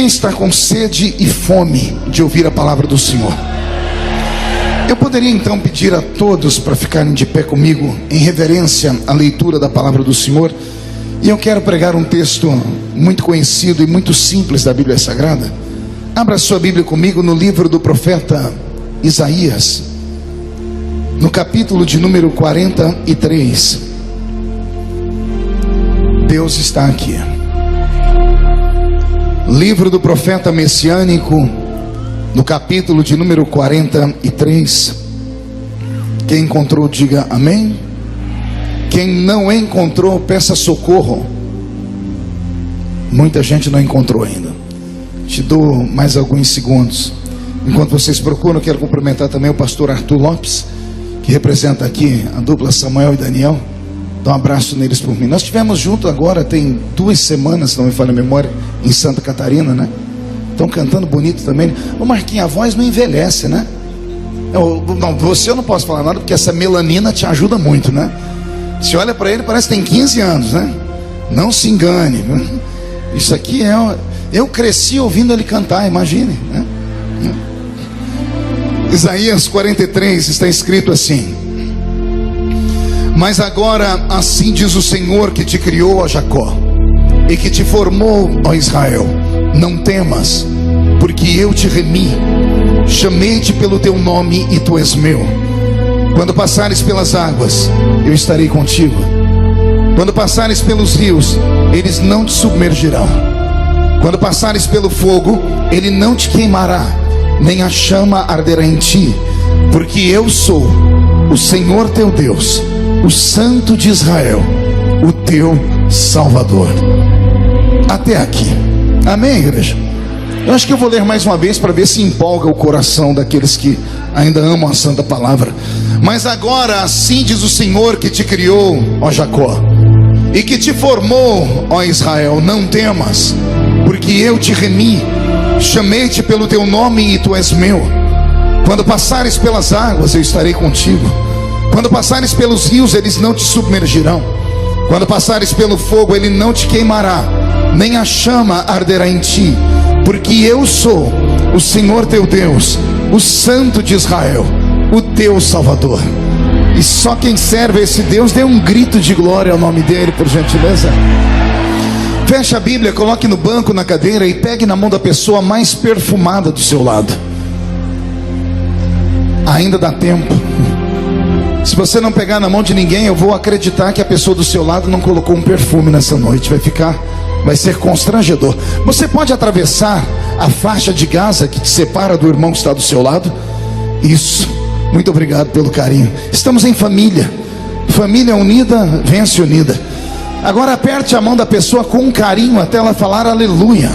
Quem está com sede e fome de ouvir a palavra do Senhor? Eu poderia então pedir a todos para ficarem de pé comigo em reverência à leitura da palavra do Senhor. E eu quero pregar um texto muito conhecido e muito simples da Bíblia Sagrada. Abra sua Bíblia comigo no livro do profeta Isaías, no capítulo de número 43. Deus está aqui. Livro do profeta messiânico, no capítulo de número 43. Quem encontrou, diga amém. Quem não encontrou, peça socorro. Muita gente não encontrou ainda. Te dou mais alguns segundos. Enquanto vocês procuram, eu quero cumprimentar também o pastor Arthur Lopes, que representa aqui a dupla Samuel e Daniel. Dá um abraço neles por mim. Nós estivemos juntos agora, tem 2 semanas, se não me falha a memória, em Santa Catarina, né? Estão cantando bonito também. Ô Marquinhos, a voz não envelhece, né? Você eu não posso falar nada, porque essa melanina te ajuda muito, né? Se olha para ele, parece que tem 15 anos, né? Não se engane, né? Isso aqui eu cresci ouvindo ele cantar, imagine, né? Isaías 43 está escrito assim: mas agora assim diz o Senhor que te criou, ó Jacó, e que te formou, ó Israel: não temas, porque eu te remi, chamei-te pelo teu nome e tu és meu. Quando passares pelas águas, eu estarei contigo. Quando passares pelos rios, eles não te submergirão. Quando passares pelo fogo, ele não te queimará, nem a chama arderá em ti, porque eu sou o Senhor teu Deus, o Santo de Israel, o teu Salvador. Até aqui, amém, igreja? Eu acho que eu vou ler mais uma vez para ver se empolga o coração daqueles que ainda amam a santa palavra. Mas agora assim diz o Senhor que te criou, ó Jacó, e que te formou, ó Israel: não temas, porque eu te remi, chamei-te pelo teu nome e tu és meu. Quando passares pelas águas, eu estarei contigo. Quando passares pelos rios, eles não te submergirão. Quando passares pelo fogo, ele não te queimará, nem a chama arderá em ti, porque eu sou o Senhor teu Deus, o Santo de Israel, o teu Salvador. E só quem serve a esse Deus, dê um grito de glória ao nome dele, por gentileza. Feche a Bíblia, coloque no banco, na cadeira, e pegue na mão da pessoa mais perfumada do seu lado. Ainda dá tempo. Se você não pegar na mão de ninguém, eu vou acreditar que a pessoa do seu lado não colocou um perfume nessa noite. Vai ser constrangedor. Você pode atravessar a faixa de Gaza que te separa do irmão que está do seu lado? Isso. Muito obrigado pelo carinho. Estamos em família. Família unida vence unida. Agora aperte a mão da pessoa com um carinho até ela falar aleluia.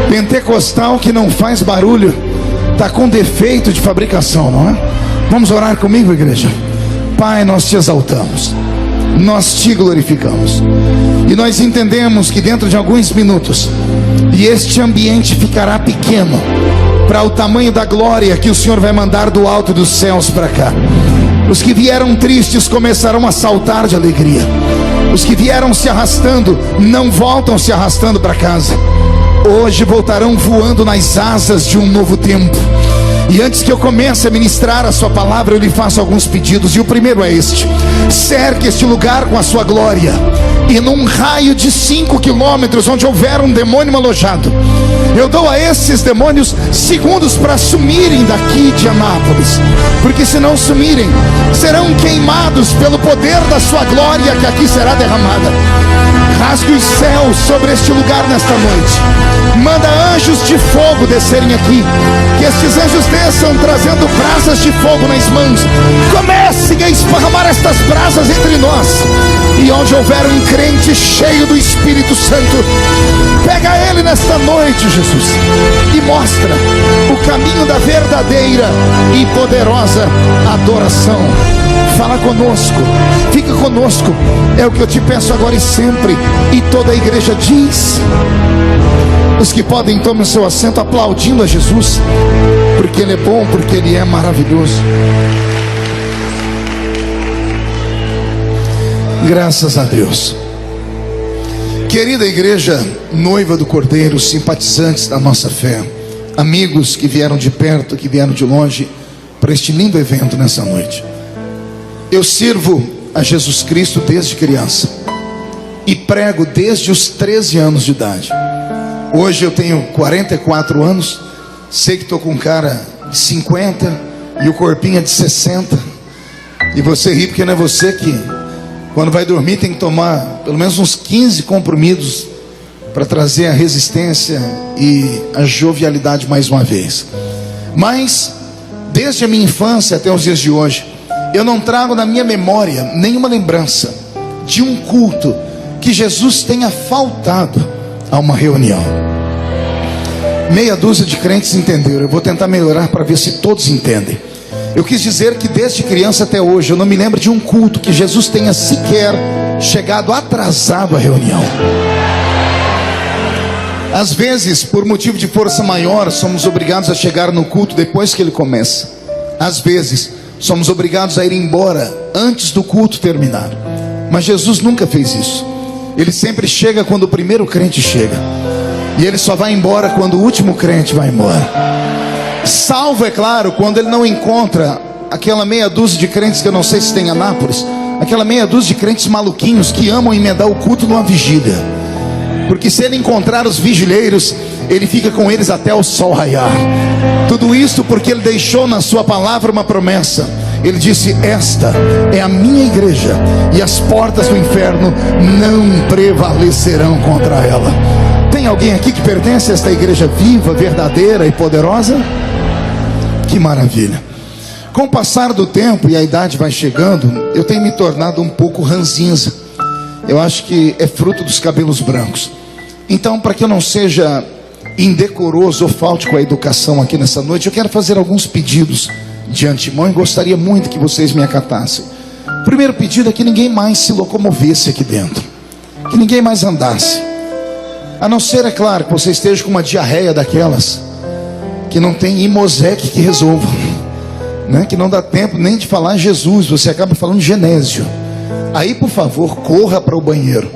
Pentecostal que não faz barulho está com defeito de fabricação, não é? Vamos orar comigo, igreja? Pai, nós te exaltamos, nós te glorificamos, e nós entendemos que dentro de alguns minutos, e este ambiente ficará pequeno para o tamanho da glória que o Senhor vai mandar do alto dos céus para cá. Os que vieram tristes começarão a saltar de alegria. Os que vieram se arrastando não voltam se arrastando para casa. Hoje voltarão voando nas asas de um novo tempo. E antes que eu comece a ministrar a sua palavra, eu lhe faço alguns pedidos. E o primeiro é este: cerque este lugar com a sua glória, e num raio de 5 quilômetros onde houver um demônio alojado, eu dou a esses demônios segundos para sumirem daqui de Anápolis, porque se não sumirem, serão queimados pelo poder da sua glória que aqui será derramada. Rasgue os céus sobre este lugar nesta noite. Manda anjos de fogo descerem aqui, que estes anjos desçam trazendo brasas de fogo nas mãos. Comecem a esparramar estas brasas entre nós. E onde houver um crente cheio do Espírito Santo, pega ele nesta noite, Jesus, e mostra o caminho da verdadeira e poderosa adoração. Fala conosco, fica conosco, é o que eu te peço agora e sempre. E toda a igreja diz. Os que podem, tomem o seu assento aplaudindo a Jesus, porque Ele é bom, porque Ele é maravilhoso. Graças a Deus. Querida igreja, noiva do Cordeiro, simpatizantes da nossa fé, amigos que vieram de perto, que vieram de longe, para este lindo evento nessa noite. Eu sirvo a Jesus Cristo desde criança e prego desde os 13 anos de idade. Hoje eu tenho 44 anos, sei que estou com cara de 50 e o corpinho é de 60. E você ri porque não é você que, quando vai dormir, tem que tomar pelo menos uns 15 comprimidos para trazer a resistência e a jovialidade mais uma vez. Mas desde a minha infância até os dias de hoje, eu não trago na minha memória nenhuma lembrança de um culto que Jesus tenha faltado a uma reunião. Meia dúzia de crentes entenderam. Eu vou tentar melhorar para ver se todos entendem. Eu quis dizer que desde criança até hoje eu não me lembro de um culto que Jesus tenha sequer chegado atrasado à reunião. Às vezes, por motivo de força maior, somos obrigados a chegar no culto depois que ele começa. Às vezes, somos obrigados a ir embora antes do culto terminar. Mas Jesus nunca fez isso. Ele sempre chega quando o primeiro crente chega, e ele só vai embora quando o último crente vai embora. Salvo, é claro, quando ele não encontra aquela meia dúzia de crentes que eu não sei se tem em Anápolis, aquela meia dúzia de crentes maluquinhos que amam emendar o culto numa vigília. Porque se ele encontrar os vigileiros, ele fica com eles até o sol raiar. Tudo isso porque ele deixou na sua palavra uma promessa. Ele disse: esta é a minha igreja, e as portas do inferno não prevalecerão contra ela. Tem alguém aqui que pertence a esta igreja viva, verdadeira e poderosa? Que maravilha. Com o passar do tempo e a idade vai chegando, eu tenho me tornado um pouco ranzinza. Eu acho que é fruto dos cabelos brancos. Então, para que eu não seja indecoroso ou falte com a educação aqui nessa noite, eu quero fazer alguns pedidos de antemão e gostaria muito que vocês me acatassem. O primeiro pedido é que ninguém mais se locomovesse aqui dentro, que ninguém mais andasse, a não ser, é claro, que você esteja com uma diarreia daquelas que não tem Imosec que resolva, né? Que não dá tempo nem de falar Jesus, você acaba falando Genésio. Aí, por favor, corra para o banheiro.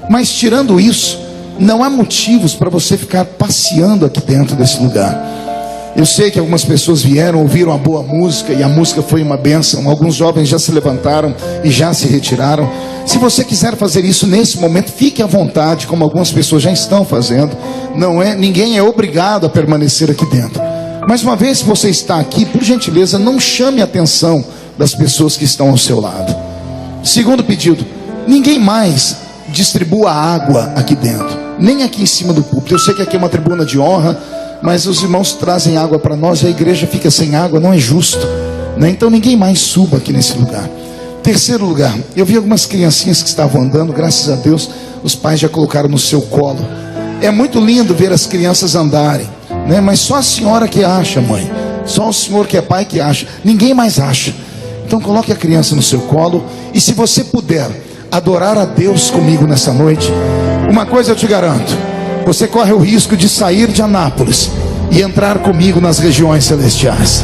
Mas tirando isso, não há motivos para você ficar passeando aqui dentro desse lugar. Eu sei que algumas pessoas vieram, ouviram a boa música, e a música foi uma bênção. Alguns jovens já se levantaram e já se retiraram. Se você quiser fazer isso nesse momento, fique à vontade, como algumas pessoas já estão fazendo. Ninguém é obrigado a permanecer aqui dentro. Mas uma vez que você está aqui, por gentileza, não chame a atenção das pessoas que estão ao seu lado. Segundo pedido: ninguém mais distribua água aqui dentro, nem aqui em cima do púlpito. Eu sei que aqui é uma tribuna de honra, mas os irmãos trazem água para nós e a igreja fica sem água, não é justo, né? Então ninguém mais suba aqui nesse lugar. Terceiro lugar, eu vi algumas criancinhas que estavam andando, graças a Deus, os pais já colocaram no seu colo. É muito lindo ver as crianças andarem, né? Mas só a senhora que acha, mãe, só o senhor que é pai que acha, ninguém mais acha. Então coloque a criança no seu colo, e se você puder adorar a Deus comigo nessa noite, uma coisa eu te garanto: você corre o risco de sair de Anápolis e entrar comigo nas regiões celestiais.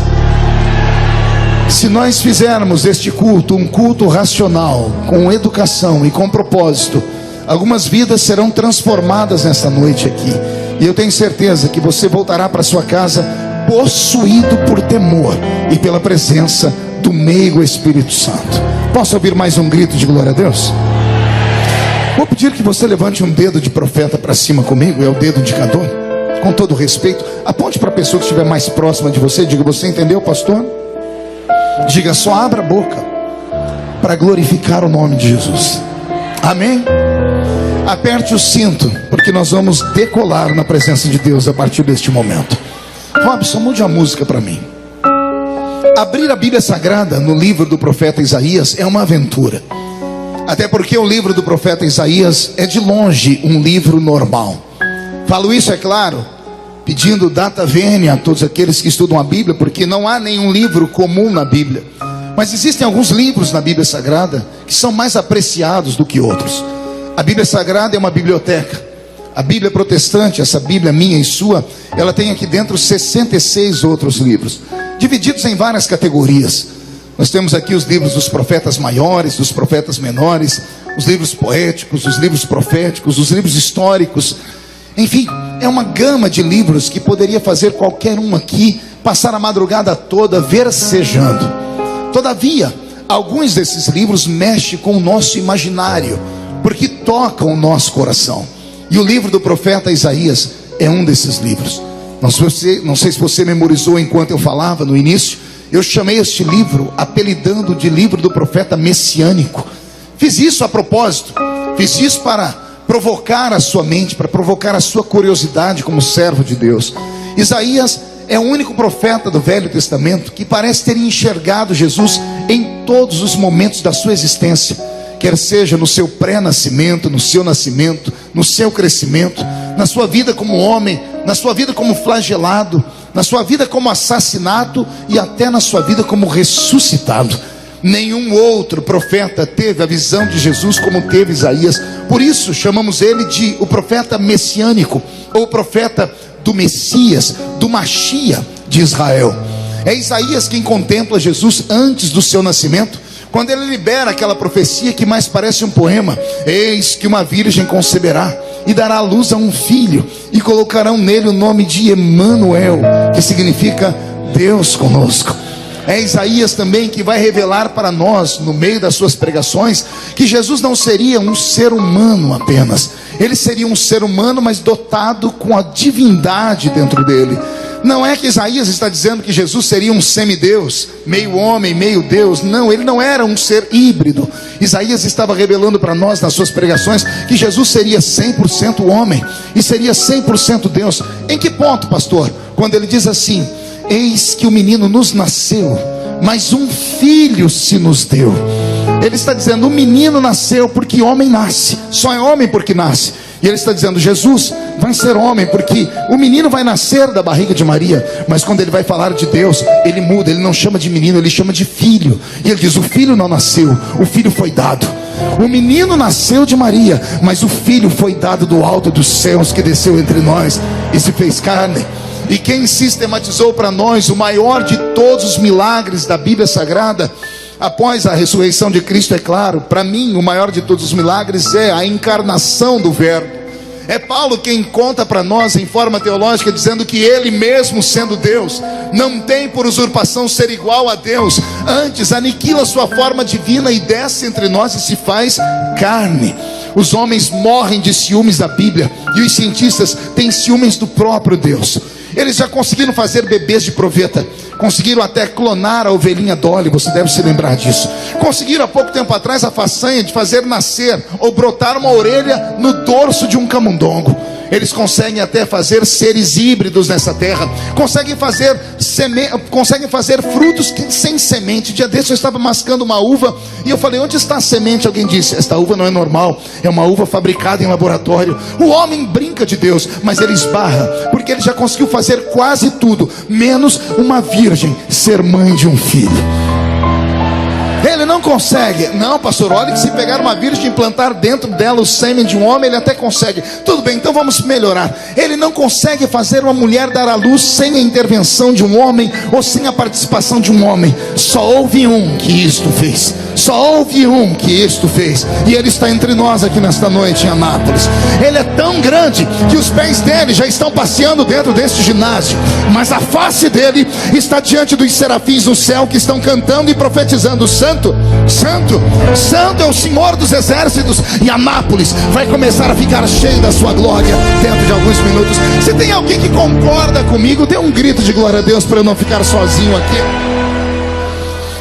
Se nós fizermos este culto um culto racional, com educação e com propósito, algumas vidas serão transformadas nessa noite aqui, e eu tenho certeza que você voltará para sua casa possuído por temor e pela presença do meigo Espírito Santo. Posso ouvir mais um grito de glória a Deus? Vou pedir que você levante um dedo de profeta para cima comigo, é o dedo indicador. Com todo respeito, aponte para a pessoa que estiver mais próxima de você, diga: você entendeu, pastor? Diga: só abra a boca para glorificar o nome de Jesus. Amém? Aperte o cinto, porque nós vamos decolar na presença de Deus a partir deste momento. Robson, mude a música para mim. Abrir a Bíblia Sagrada no livro do profeta Isaías é uma aventura. Até porque o livro do profeta Isaías é de longe um livro normal. Falo isso, é claro, pedindo data vênia a todos aqueles que estudam a Bíblia, porque não há nenhum livro comum na Bíblia. Mas existem alguns livros na Bíblia Sagrada que são mais apreciados do que outros. A Bíblia Sagrada é uma biblioteca. A Bíblia protestante, essa Bíblia minha e sua, ela tem aqui dentro 66 outros livros, divididos em várias categorias. Nós temos aqui os livros dos profetas maiores, dos profetas menores, os livros poéticos, os livros proféticos, os livros históricos. Enfim, é uma gama de livros que poderia fazer qualquer um aqui passar a madrugada toda versejando. Todavia, alguns desses livros mexem com o nosso imaginário, porque tocam o nosso coração. E o livro do profeta Isaías é um desses livros. Não sei se você memorizou enquanto eu falava no início. Eu chamei este livro, apelidando de livro do profeta messiânico. Fiz isso a propósito. Fiz isso para provocar a sua mente, para provocar a sua curiosidade como servo de Deus. Isaías é o único profeta do Velho Testamento que parece ter enxergado Jesus em todos os momentos da sua existência, quer seja no seu pré-nascimento, no seu nascimento, no seu crescimento, na sua vida como homem, na sua vida como flagelado, na sua vida como assassinato e até na sua vida como ressuscitado. Nenhum outro profeta teve a visão de Jesus como teve Isaías. Por isso chamamos ele de o profeta messiânico, ou profeta do Messias, do Machia de Israel. É Isaías quem contempla Jesus antes do seu nascimento, quando ele libera aquela profecia que mais parece um poema: eis que uma virgem conceberá e dará à luz a um filho, e colocarão nele o nome de Emanuel, que significa Deus conosco. É Isaías também que vai revelar para nós, no meio das suas pregações, que Jesus não seria um ser humano apenas. Ele seria um ser humano, mas dotado com a divindade dentro dele. Não é que Isaías está dizendo que Jesus seria um semideus, meio homem, meio Deus. Não, ele não era um ser híbrido. Isaías estava revelando para nós nas suas pregações que Jesus seria 100% homem e seria 100% Deus. Em que ponto, pastor? Quando ele diz assim: eis que o menino nos nasceu, mas um filho se nos deu. Ele está dizendo: o menino nasceu porque homem nasce, só é homem porque nasce. E ele está dizendo: Jesus vai ser homem porque o menino vai nascer da barriga de Maria. Mas quando ele vai falar de Deus, ele muda, ele não chama de menino, ele chama de filho. E ele diz: o filho não nasceu, o filho foi dado. O menino nasceu de Maria, mas o filho foi dado do alto dos céus, que desceu entre nós e se fez carne. E quem sistematizou para nós o maior de todos os milagres da Bíblia Sagrada, após a ressurreição de Cristo, é claro, para mim o maior de todos os milagres é a encarnação do Verbo. É Paulo quem conta para nós em forma teológica, dizendo que ele mesmo, sendo Deus, não tem por usurpação ser igual a Deus, antes aniquila sua forma divina e desce entre nós e se faz carne. Os homens morrem de ciúmes da Bíblia, e os cientistas têm ciúmes do próprio Deus. Eles já conseguiram fazer bebês de proveta, conseguiram até clonar a ovelhinha Dolly, você deve se lembrar disso. Conseguiram há pouco tempo atrás a façanha de fazer nascer ou brotar uma orelha no dorso de um camundongo. Eles conseguem até fazer seres híbridos nessa terra, conseguem fazer frutos sem semente. Dia desse eu estava mascando uma uva e eu falei: onde está a semente? Alguém disse: esta uva não é normal, é uma uva fabricada em laboratório. O homem brinca de Deus, mas ele esbarra, porque ele já conseguiu fazer quase tudo, menos uma virgem ser mãe de um filho. Ele não consegue. Não, pastor, olha que se pegar uma virgem e implantar dentro dela o sêmen de um homem, ele até consegue. Tudo bem, então vamos melhorar. Ele não consegue fazer uma mulher dar à luz sem a intervenção de um homem, ou sem a participação de um homem. Só houve um que isto fez. Só houve um que isto fez. E ele está entre nós aqui nesta noite em Anápolis. Ele é tão grande que os pés dele já estão passeando dentro deste ginásio, mas a face dele está diante dos serafins no céu, que estão cantando e profetizando: Santo, Santo, Santo é o Senhor dos exércitos. E Anápolis vai começar a ficar cheio da sua glória dentro de alguns minutos. Se tem alguém que concorda comigo, dê um grito de glória a Deus para eu não ficar sozinho aqui.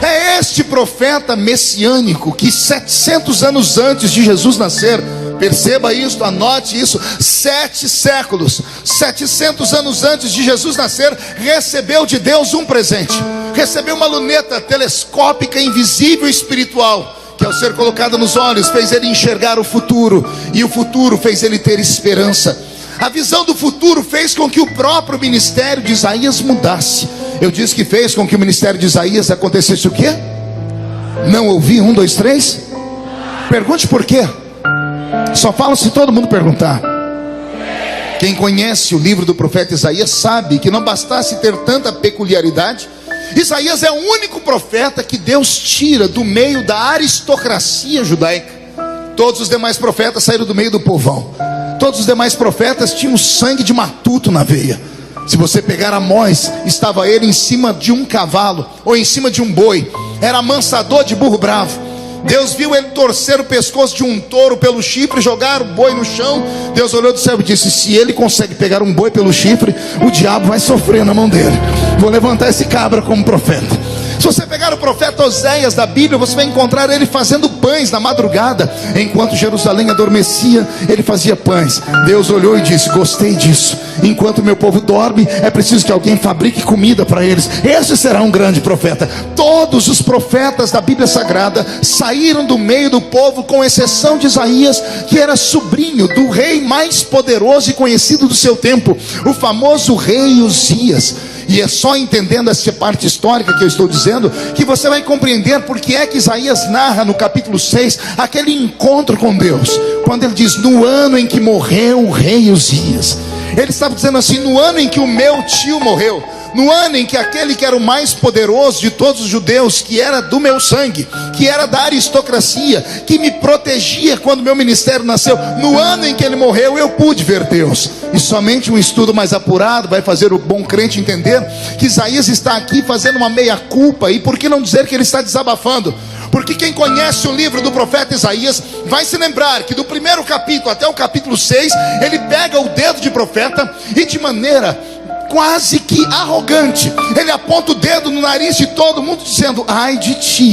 É este profeta messiânico que 700 anos antes de Jesus nascer, perceba isso, anote isso, 7 séculos, 700 anos antes de Jesus nascer, recebeu de Deus um presente. Recebeu uma luneta telescópica, invisível e espiritual, que ao ser colocada nos olhos fez ele enxergar o futuro, e o futuro fez ele ter esperança. A visão do futuro fez com que o próprio ministério de Isaías mudasse. Eu disse que fez com que o ministério de Isaías acontecesse o quê? Não ouvi? 1, 2, 3? Pergunte por quê. Só falo se todo mundo perguntar. Quem conhece o livro do profeta Isaías sabe que não bastasse ter tanta peculiaridade, Isaías é o único profeta que Deus tira do meio da aristocracia judaica. Todos os demais profetas saíram do meio do povão. Todos os demais profetas tinham sangue de matuto na veia. Se você pegar Amós, estava ele em cima de um cavalo, ou em cima de um boi. Era amansador de burro bravo. Deus viu ele torcer o pescoço de um touro pelo chifre, jogar o boi no chão. Deus olhou do céu e disse: se ele consegue pegar um boi pelo chifre, o diabo vai sofrer na mão dele. Vou levantar esse cabra como profeta. Se você pegar o profeta Oséias da Bíblia, você vai encontrar ele fazendo pães na madrugada. Enquanto Jerusalém adormecia, ele fazia pães. Deus olhou e disse: gostei disso. Enquanto meu povo dorme, é preciso que alguém fabrique comida para eles. Esse será um grande profeta. Todos os profetas da Bíblia Sagrada saíram do meio do povo, com exceção de Isaías, que era sobrinho do rei mais poderoso e conhecido do seu tempo, o famoso rei Uzias. E é só entendendo essa parte histórica que eu estou dizendo, que você vai compreender porque é que Isaías narra no capítulo 6 aquele encontro com Deus, quando ele diz: no ano em que morreu o rei Uzias. Ele estava dizendo assim: no ano em que o meu tio morreu, no ano em que aquele que era o mais poderoso de todos os judeus, que era do meu sangue, que era da aristocracia, que me protegia quando meu ministério nasceu, no ano em que ele morreu, eu pude ver Deus. E somente um estudo mais apurado vai fazer o bom crente entender que Isaías está aqui fazendo uma meia-culpa. E por que não dizer que ele está desabafando? Porque quem conhece o livro do profeta Isaías vai se lembrar que do primeiro capítulo até o capítulo 6, ele pega o dedo de profeta e, de maneira quase que arrogante, ele aponta o dedo no nariz de todo mundo, dizendo: ai de ti,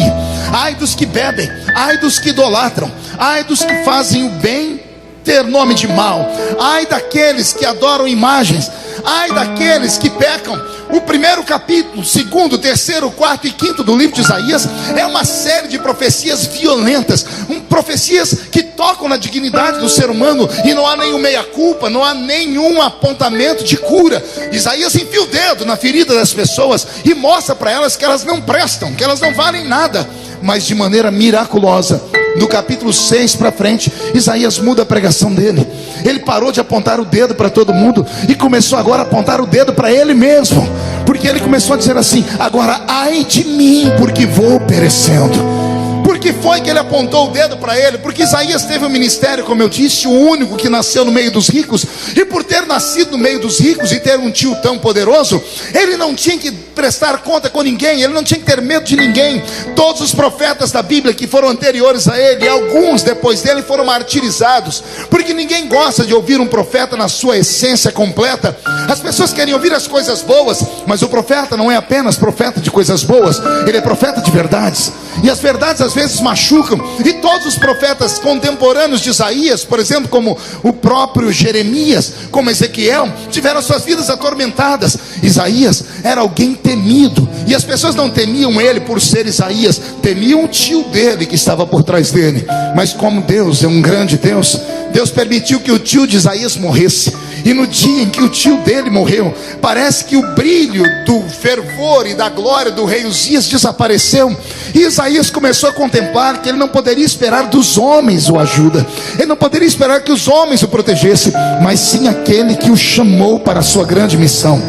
ai dos que bebem, ai dos que idolatram, ai dos que fazem o bem ter nome de mal, ai daqueles que adoram imagens, ai daqueles que pecam. O primeiro capítulo, segundo, terceiro, quarto e quinto do livro de Isaías é uma série de profecias violentas, profecias que tocam na dignidade do ser humano, e não há nenhum meia-culpa, não há nenhum apontamento de cura. Isaías enfia o dedo na ferida das pessoas e mostra para elas que elas não prestam, que elas não valem nada. Mas de maneira miraculosa, do capítulo 6 para frente, Isaías muda a pregação dele. Ele parou de apontar o dedo para todo mundo e começou agora a apontar o dedo para ele mesmo, porque ele começou a dizer assim: agora ai de mim, porque vou perecendo. Por que foi que ele apontou o dedo para ele? Porque Isaías teve um ministério, como eu disse, o único que nasceu no meio dos ricos. E por ter nascido no meio dos ricos e ter um tio tão poderoso, ele não tinha que prestar conta com ninguém, ele não tinha que ter medo de ninguém. Todos os profetas da Bíblia que foram anteriores a ele, e alguns depois dele, foram martirizados, porque ninguém gosta de ouvir um profeta na sua essência completa. As pessoas querem ouvir as coisas boas, mas o profeta não é apenas profeta de coisas boas, ele é profeta de verdades. E as verdades às vezes machucam. E todos os profetas contemporâneos de Isaías, por exemplo, como o próprio Jeremias, como Ezequiel, tiveram suas vidas atormentadas. Isaías era alguém temido, e as pessoas não temiam ele por ser Isaías, temiam o tio dele que estava por trás dele. Mas como Deus é um grande Deus, Deus permitiu que o tio de Isaías morresse. E no dia em que o tio dele morreu, parece que o brilho do fervor e da glória do rei Uzias desapareceu. E Isaías começou a contemplar que ele não poderia esperar dos homens o ajuda, ele não poderia esperar que os homens o protegessem, mas sim aquele que o chamou para a sua grande missão.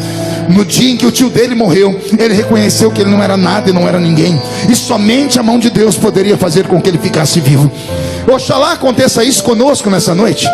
No dia em que o tio dele morreu, ele reconheceu que ele não era nada e não era ninguém, e somente a mão de Deus poderia fazer com que ele ficasse vivo. Oxalá aconteça isso conosco nessa noite.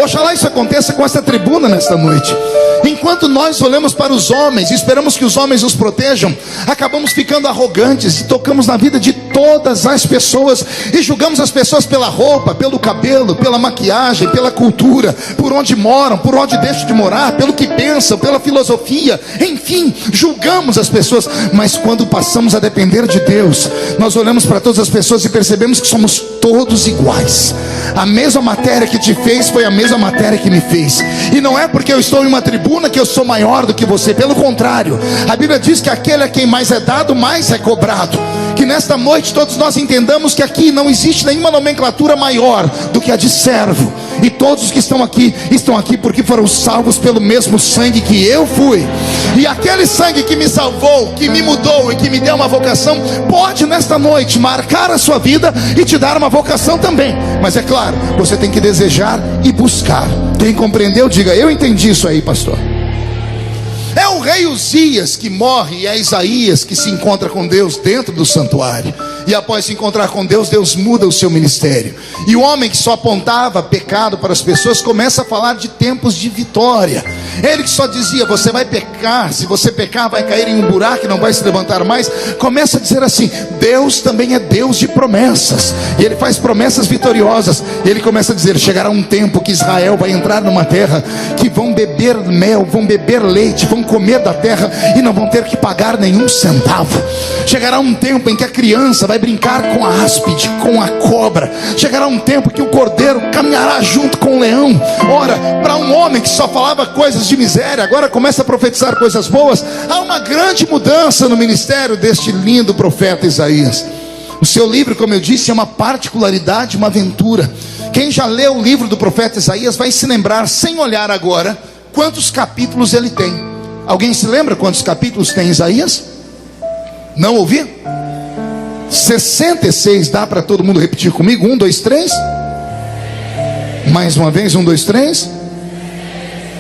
Oxalá isso aconteça com essa tribuna nesta noite. Enquanto nós olhamos para os homens e esperamos que os homens nos protejam, acabamos ficando arrogantes e tocamos na vida de todas as pessoas e julgamos as pessoas pela roupa, pelo cabelo, pela maquiagem, pela cultura, por onde moram, por onde deixam de morar, pelo que pensam, pela filosofia, enfim, julgamos as pessoas. Mas quando passamos a depender de Deus, nós olhamos para todas as pessoas e percebemos que somos todos iguais. A mesma matéria que te fez foi a mesma matéria que me fez. E não é porque eu estou em uma tribuna que eu sou maior do que você, pelo contrário, a Bíblia diz que aquele a quem mais é dado, mais é cobrado. Que nesta noite todos nós entendamos que aqui não existe nenhuma nomenclatura maior do que a de servo. E todos os que estão aqui porque foram salvos pelo mesmo sangue que eu fui. E aquele sangue que me salvou, que me mudou e que me deu uma vocação, pode nesta noite marcar a sua vida e te dar uma vocação também. Mas é claro, você tem que desejar e buscar. Quem compreendeu, diga: eu entendi isso aí, pastor. É o rei Uzias que morre, e é Isaías que se encontra com Deus dentro do santuário. E após se encontrar com Deus, Deus muda o seu ministério. E o homem que só apontava pecado para as pessoas começa a falar de tempos de vitória. Ele que só dizia: você vai pecar, se você pecar vai cair em um buraco e não vai se levantar mais, começa a dizer assim: Deus também é Deus de promessas, e Ele faz promessas vitoriosas. E ele começa a dizer: chegará um tempo que Israel vai entrar numa terra que vão beber mel, vão beber leite, vão comer da terra e não vão ter que pagar nenhum centavo. Chegará um tempo em que a criança vai brincar com a áspide, com a cobra. Chegará um tempo que o cordeiro caminhará junto com o leão. Ora, para um homem que só falava coisas de miséria, agora começa a profetizar coisas boas. Há uma grande mudança no ministério deste lindo profeta Isaías. O seu livro, como eu disse, é uma particularidade, uma aventura. Quem já leu o livro do profeta Isaías vai se lembrar, sem olhar agora, quantos capítulos ele tem. Alguém se lembra quantos capítulos tem Isaías? Não ouvi? 66. Dá para todo mundo repetir comigo? 1, 2, 3. Mais uma vez, 1, 2, 3.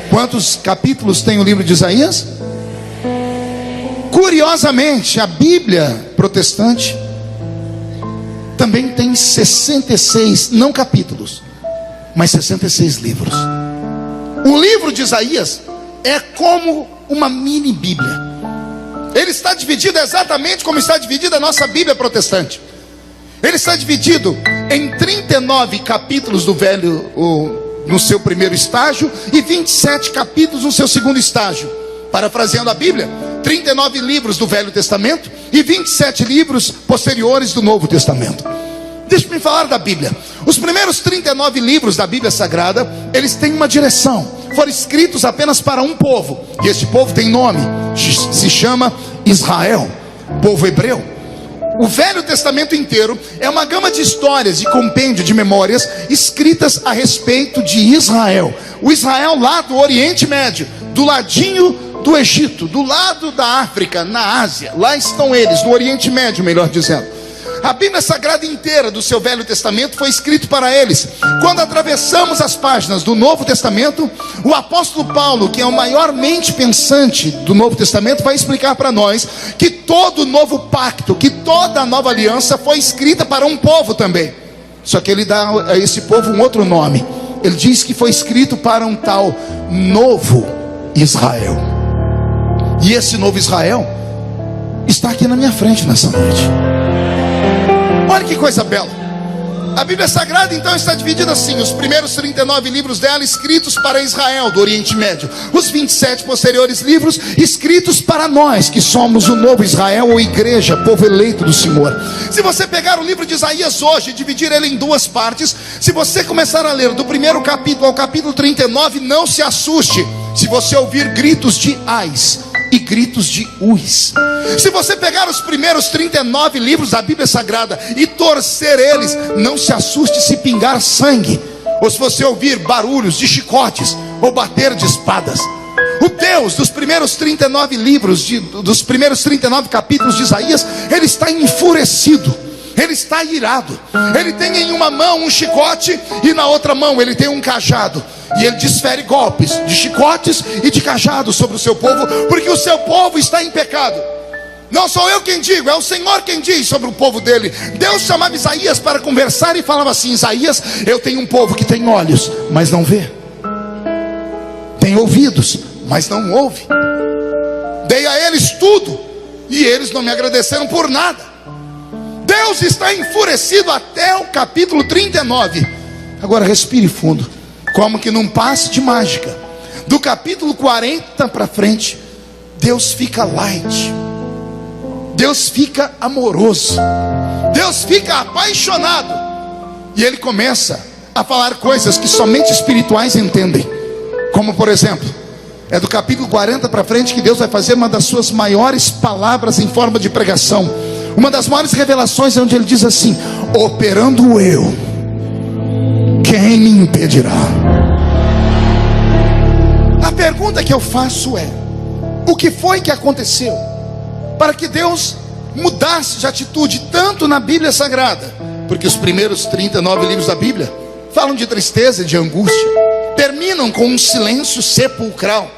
Quantos capítulos tem o livro de Isaías? Curiosamente, a Bíblia protestante também tem 66, não capítulos, mas 66 livros. O livro de Isaías é como uma mini Bíblia. Ele está dividido exatamente como está dividida a nossa Bíblia protestante. Ele está dividido em 39 capítulos do Velho, no seu primeiro estágio, e 27 capítulos no seu segundo estágio. Parafraseando a Bíblia, 39 livros do Velho Testamento e 27 livros posteriores do Novo Testamento. Deixa-me falar da Bíblia. Os primeiros 39 livros da Bíblia Sagrada, eles têm uma direção. Foram escritos apenas para um povo, e este povo tem nome, se chama Israel, povo hebreu. O Velho Testamento inteiro é uma gama de histórias e compêndio de memórias escritas a respeito de Israel. O Israel lá do Oriente Médio, do ladinho do Egito, do lado da África, na Ásia. Lá estão eles, no Oriente Médio, melhor dizendo. A Bíblia Sagrada inteira do seu Velho Testamento foi escrito para eles. Quando atravessamos as páginas do Novo Testamento, o apóstolo Paulo, que é o maior mente pensante do Novo Testamento, vai explicar para nós que todo o novo pacto, que toda a nova aliança foi escrita para um povo também. Só que ele dá a esse povo um outro nome. Ele diz que foi escrito para um tal novo Israel. E esse novo Israel está aqui na minha frente nessa noite. Olha que coisa bela. A Bíblia Sagrada então está dividida assim: os primeiros 39 livros dela escritos para Israel do Oriente Médio, os 27 posteriores livros escritos para nós que somos o novo Israel, ou igreja, povo eleito do Senhor. Se você pegar o livro de Isaías hoje e dividir ele em duas partes, se você começar a ler do primeiro capítulo ao capítulo 39, não se assuste se você ouvir gritos de ais e gritos de uis. Se você pegar os primeiros 39 livros da Bíblia Sagrada e torcer eles, não se assuste se pingar sangue, ou se você ouvir barulhos de chicotes ou bater de espadas. O Deus dos primeiros 39 livros, dos primeiros 39 capítulos de Isaías, ele está enfurecido, ele está irado. Ele tem em uma mão um chicote e na outra mão ele tem um cajado. E ele desfere golpes de chicotes e de cajados sobre o seu povo, porque o seu povo está em pecado. Não sou eu quem digo, é o Senhor quem diz sobre o povo dele. Deus chamava Isaías para conversar e falava assim: Isaías, eu tenho um povo que tem olhos, mas não vê, tem ouvidos, mas não ouve. Dei a eles tudo e eles não me agradeceram por nada. Deus está enfurecido até o capítulo 39. Agora respire fundo, como que num passe de mágica. Do capítulo 40 para frente, Deus fica light, Deus fica amoroso, Deus fica apaixonado. E ele começa a falar coisas que somente espirituais entendem. Como por exemplo, é do capítulo 40 para frente que Deus vai fazer uma das suas maiores palavras em forma de pregação. Uma das maiores revelações é onde ele diz assim: operando eu, quem me impedirá? A pergunta que eu faço é: o que foi que aconteceu para que Deus mudasse de atitude tanto na Bíblia Sagrada? Porque os primeiros 39 livros da Bíblia falam de tristeza e de angústia, terminam com um silêncio sepulcral.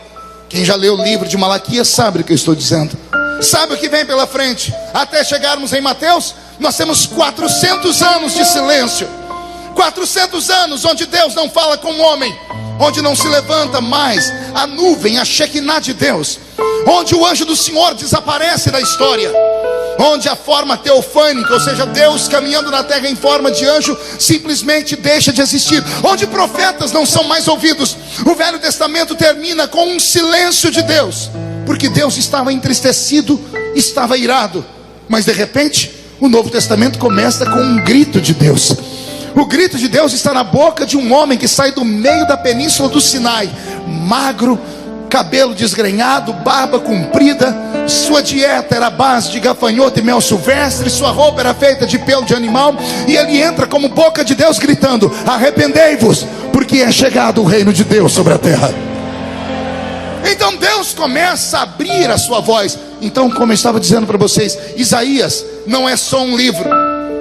Quem já leu o livro de Malaquias sabe o que eu estou dizendo, sabe o que vem pela frente, até chegarmos em Mateus. Nós temos 400 anos de silêncio, 400 anos onde Deus não fala com o homem, onde não se levanta mais a nuvem, a Shekinah de Deus, onde o anjo do Senhor desaparece da história, onde a forma teofânica, ou seja, Deus caminhando na terra em forma de anjo, simplesmente deixa de existir, onde profetas não são mais ouvidos. O Velho Testamento termina com um silêncio de Deus, porque Deus estava entristecido, estava irado. Mas de repente, o Novo Testamento começa com um grito de Deus. O grito de Deus está na boca de um homem que sai do meio da península do Sinai, magro, cabelo desgrenhado, barba comprida. Sua dieta era a base de gafanhoto e mel silvestre, sua roupa era feita de pelo de animal, e ele entra como boca de Deus gritando: arrependei-vos, porque é chegado o reino de Deus sobre a terra. Então Deus começa a abrir a sua voz. Então, como eu estava dizendo para vocês, Isaías não é só um livro,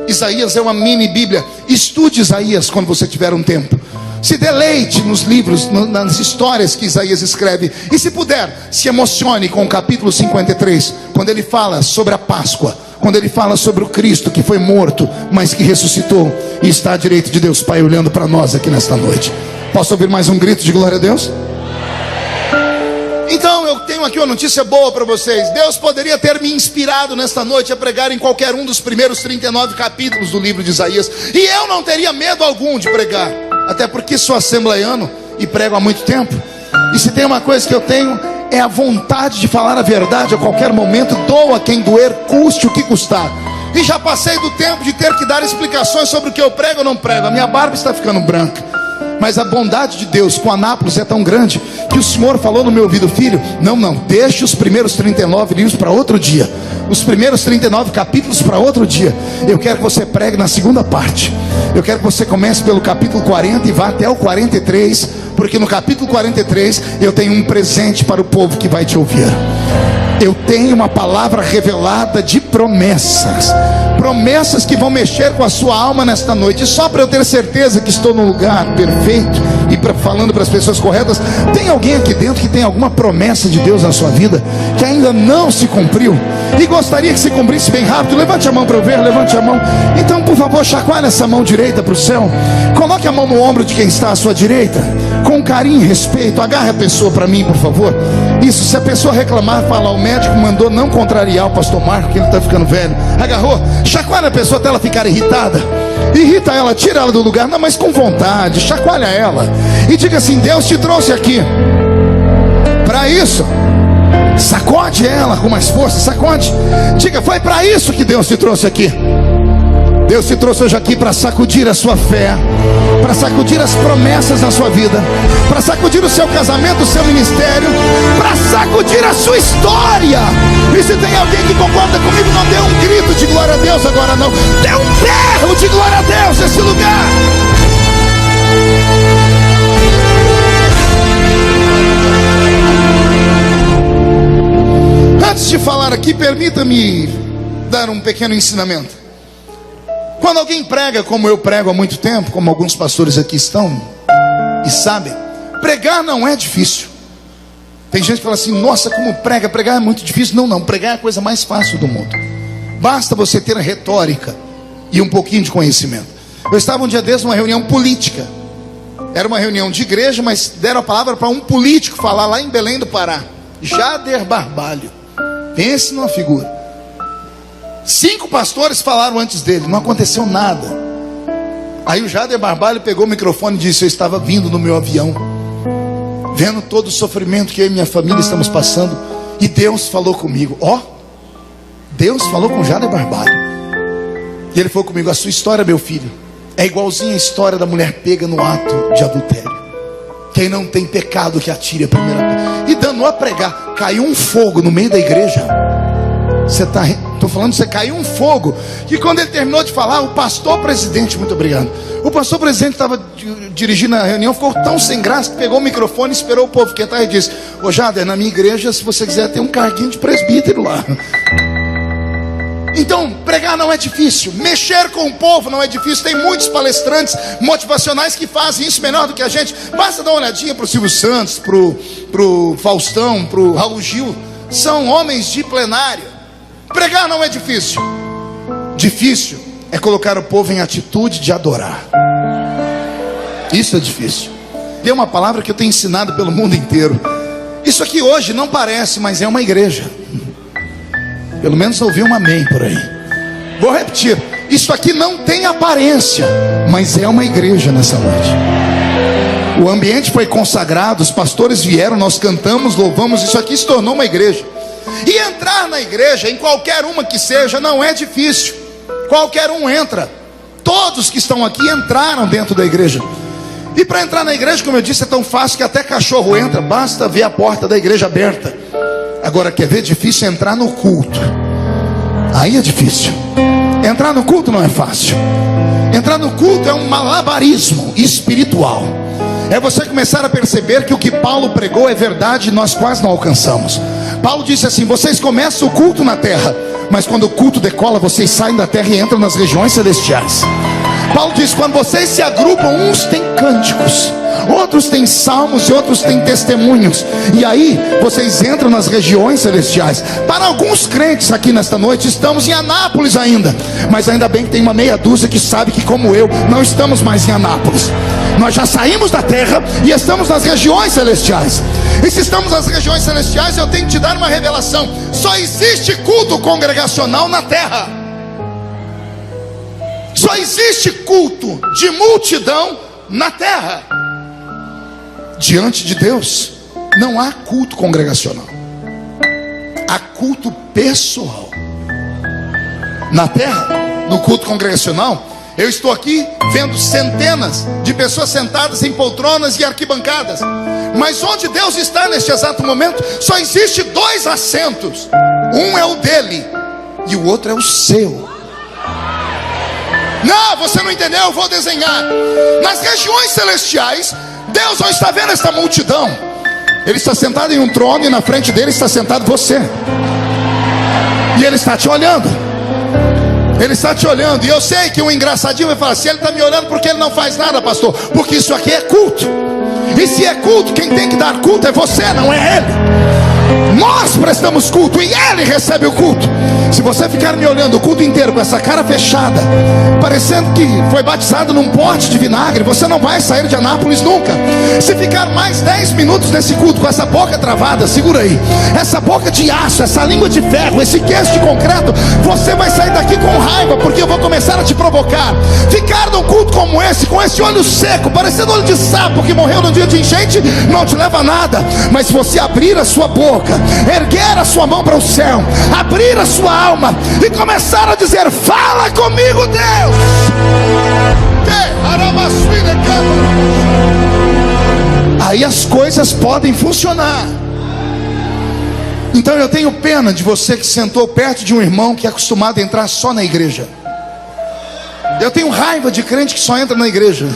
Isaías é uma mini Bíblia. Estude Isaías quando você tiver um tempo. Se deleite nos livros, nas histórias que Isaías escreve. E se puder, se emocione com o capítulo 53, quando ele fala sobre a Páscoa, quando ele fala sobre o Cristo que foi morto, mas que ressuscitou e está à direita de Deus Pai, olhando para nós aqui nesta noite. Posso ouvir mais um grito de glória a Deus? Então eu tenho aqui uma notícia boa para vocês. Deus poderia ter me inspirado nesta noite a pregar em qualquer um dos primeiros 39 capítulos do livro de Isaías, e eu não teria medo algum de pregar, até porque sou assembleiano e prego há muito tempo. E se tem uma coisa que eu tenho, é a vontade de falar a verdade a qualquer momento, doa quem doer, custe o que custar. E já passei do tempo de ter que dar explicações sobre o que eu prego ou não prego. A minha barba está ficando branca, mas a bondade de Deus com Anápolis é tão grande que o Senhor falou no meu ouvido: filho, não, deixe os primeiros 39 livros para outro dia, os primeiros 39 capítulos para outro dia. Eu quero que você pregue na segunda parte. Eu quero que você comece pelo capítulo 40 e vá até o 43, porque no capítulo 43 eu tenho um presente para o povo que vai te ouvir. Eu tenho uma palavra revelada de promessas, promessas que vão mexer com a sua alma nesta noite. E só para eu ter certeza que estou no lugar perfeito e falando para as pessoas corretas, tem alguém aqui dentro que tem alguma promessa de Deus na sua vida que ainda não se cumpriu e gostaria que se cumprisse bem rápido? Levante a mão para eu ver, levante a mão. Então, por favor, chacoalhe essa mão direita para o céu, coloque a mão no ombro de quem está à sua direita, com carinho e respeito. Agarre a pessoa para mim, por favor. Isso, se a pessoa reclamar, fala: o médico mandou não contrariar o pastor Marco, que ele está ficando velho. Agarrou, chacoalha a pessoa até ela ficar irritada. Irrita ela, tira ela do lugar, não, mas com vontade, chacoalha ela e diga assim: Deus te trouxe aqui para isso. Sacode ela com mais força, sacode. Diga: foi para isso que Deus te trouxe aqui. Deus te trouxe hoje aqui para sacudir a sua fé, para sacudir as promessas na sua vida, para sacudir o seu casamento, o seu ministério, para sacudir a sua história. E se tem alguém que concorda comigo, não dê um grito de glória a Deus agora, não. Dê um berro de glória a Deus nesse lugar. Antes de falar aqui, permita-me dar um pequeno ensinamento. Quando alguém prega como eu prego há muito tempo, como alguns pastores aqui estão e sabem, pregar não é difícil. Tem gente que fala assim: nossa, como prega, pregar é muito difícil. Não, pregar é a coisa mais fácil do mundo. Basta você ter a retórica e um pouquinho de conhecimento. Eu estava um dia desses numa reunião política. Era uma reunião de igreja, mas deram a palavra para um político falar lá em Belém do Pará. Jader Barbalho. Pense numa figura. 5 pastores falaram antes dele, não aconteceu nada. Aí o Jader Barbalho pegou o microfone e disse: eu estava vindo no meu avião, vendo todo o sofrimento que eu e minha família estamos passando, e Deus falou comigo. Deus falou com o Jader Barbalho. E ele falou comigo: a sua história, meu filho, é igualzinha a história da mulher pega no ato de adultério. Quem não tem pecado que atire a primeira pedra. E dando a pregar, caiu um fogo no meio da igreja. Estou falando, você caiu um fogo. E quando ele terminou de falar, o pastor presidente, muito obrigado, o pastor presidente estava dirigindo a reunião, ficou tão sem graça que pegou o microfone, esperou o povo quietar e disse: ô Jader, na minha igreja, se você quiser, tem um carguinho de presbítero lá. Então, pregar não é difícil, mexer com o povo não é difícil. Tem muitos palestrantes motivacionais que fazem isso melhor do que a gente. Basta dar uma olhadinha para o Silvio Santos, para o Faustão, para o Raul Gil. São homens de plenária. Pregar não é difícil. Difícil é colocar o povo em atitude de adorar. Isso é difícil. Tem uma palavra que eu tenho ensinado pelo mundo inteiro. Isso aqui hoje não parece, mas é uma igreja. Pelo menos ouvi um amém por aí. Vou repetir. Isso aqui não tem aparência, mas é uma igreja nessa noite. O ambiente foi consagrado, os pastores vieram, nós cantamos, louvamos. Isso aqui se tornou uma igreja. E entrar na igreja, em qualquer uma que seja, não é difícil. Qualquer um entra. Todos que estão aqui entraram dentro da igreja. E para entrar na igreja, como eu disse, é tão fácil que até cachorro entra. Basta ver a porta da igreja aberta. Agora, quer ver? Difícil é entrar no culto. Aí é difícil. Entrar no culto não é fácil. Entrar no culto é um malabarismo espiritual. É você começar a perceber que o que Paulo pregou é verdade e nós quase não alcançamos. Paulo disse assim: vocês começam o culto na terra, mas quando o culto decola, vocês saem da terra e entram nas regiões celestiais. Paulo diz: quando vocês se agrupam, uns têm cânticos, outros têm salmos e outros têm testemunhos, e aí vocês entram nas regiões celestiais. Para alguns crentes aqui nesta noite, estamos em Anápolis ainda, mas ainda bem que tem uma meia dúzia que sabe que, como eu, não estamos mais em Anápolis. Nós já saímos da terra e estamos nas regiões celestiais. E se estamos nas regiões celestiais, eu tenho que te dar uma revelação: só existe culto congregacional na terra. Só existe culto de multidão na terra. Diante de Deus não há culto congregacional, há culto pessoal. Na terra, no culto congregacional, eu estou aqui vendo centenas de pessoas sentadas em poltronas e arquibancadas. Mas onde Deus está neste exato momento, só existe 2 assentos. Um é o dele e o outro é o seu. Não, você não entendeu, eu vou desenhar. Nas regiões celestiais, Deus não está vendo esta multidão. Ele está sentado em um trono e na frente dele está sentado você. E ele está te olhando. Ele está te olhando. E eu sei que um engraçadinho vai falar assim: ele está me olhando porque ele não faz nada, pastor. Porque isso aqui é culto. E se é culto, quem tem que dar culto é você, não é ele. Nós prestamos culto e ele recebe o culto. Se você ficar me olhando o culto inteiro com essa cara fechada, parecendo que foi batizado num pote de vinagre, você não vai sair de Anápolis nunca. Se ficar mais 10 minutos nesse culto com essa boca travada, segura aí, essa boca de aço, essa língua de ferro, esse queixo de concreto, você vai sair daqui com raiva, porque eu vou começar a te provocar. Ficar num culto como esse, com esse olho seco, parecendo olho de sapo que morreu no dia de enchente, não te leva a nada. Mas se você abrir a sua boca, erguer a sua mão para o céu, abrir a sua alma e começar a dizer: fala comigo, Deus. Aí as coisas podem funcionar. Então eu tenho pena de você que sentou perto de um irmão que é acostumado a entrar só na igreja. Eu tenho raiva de crente que só entra na igreja.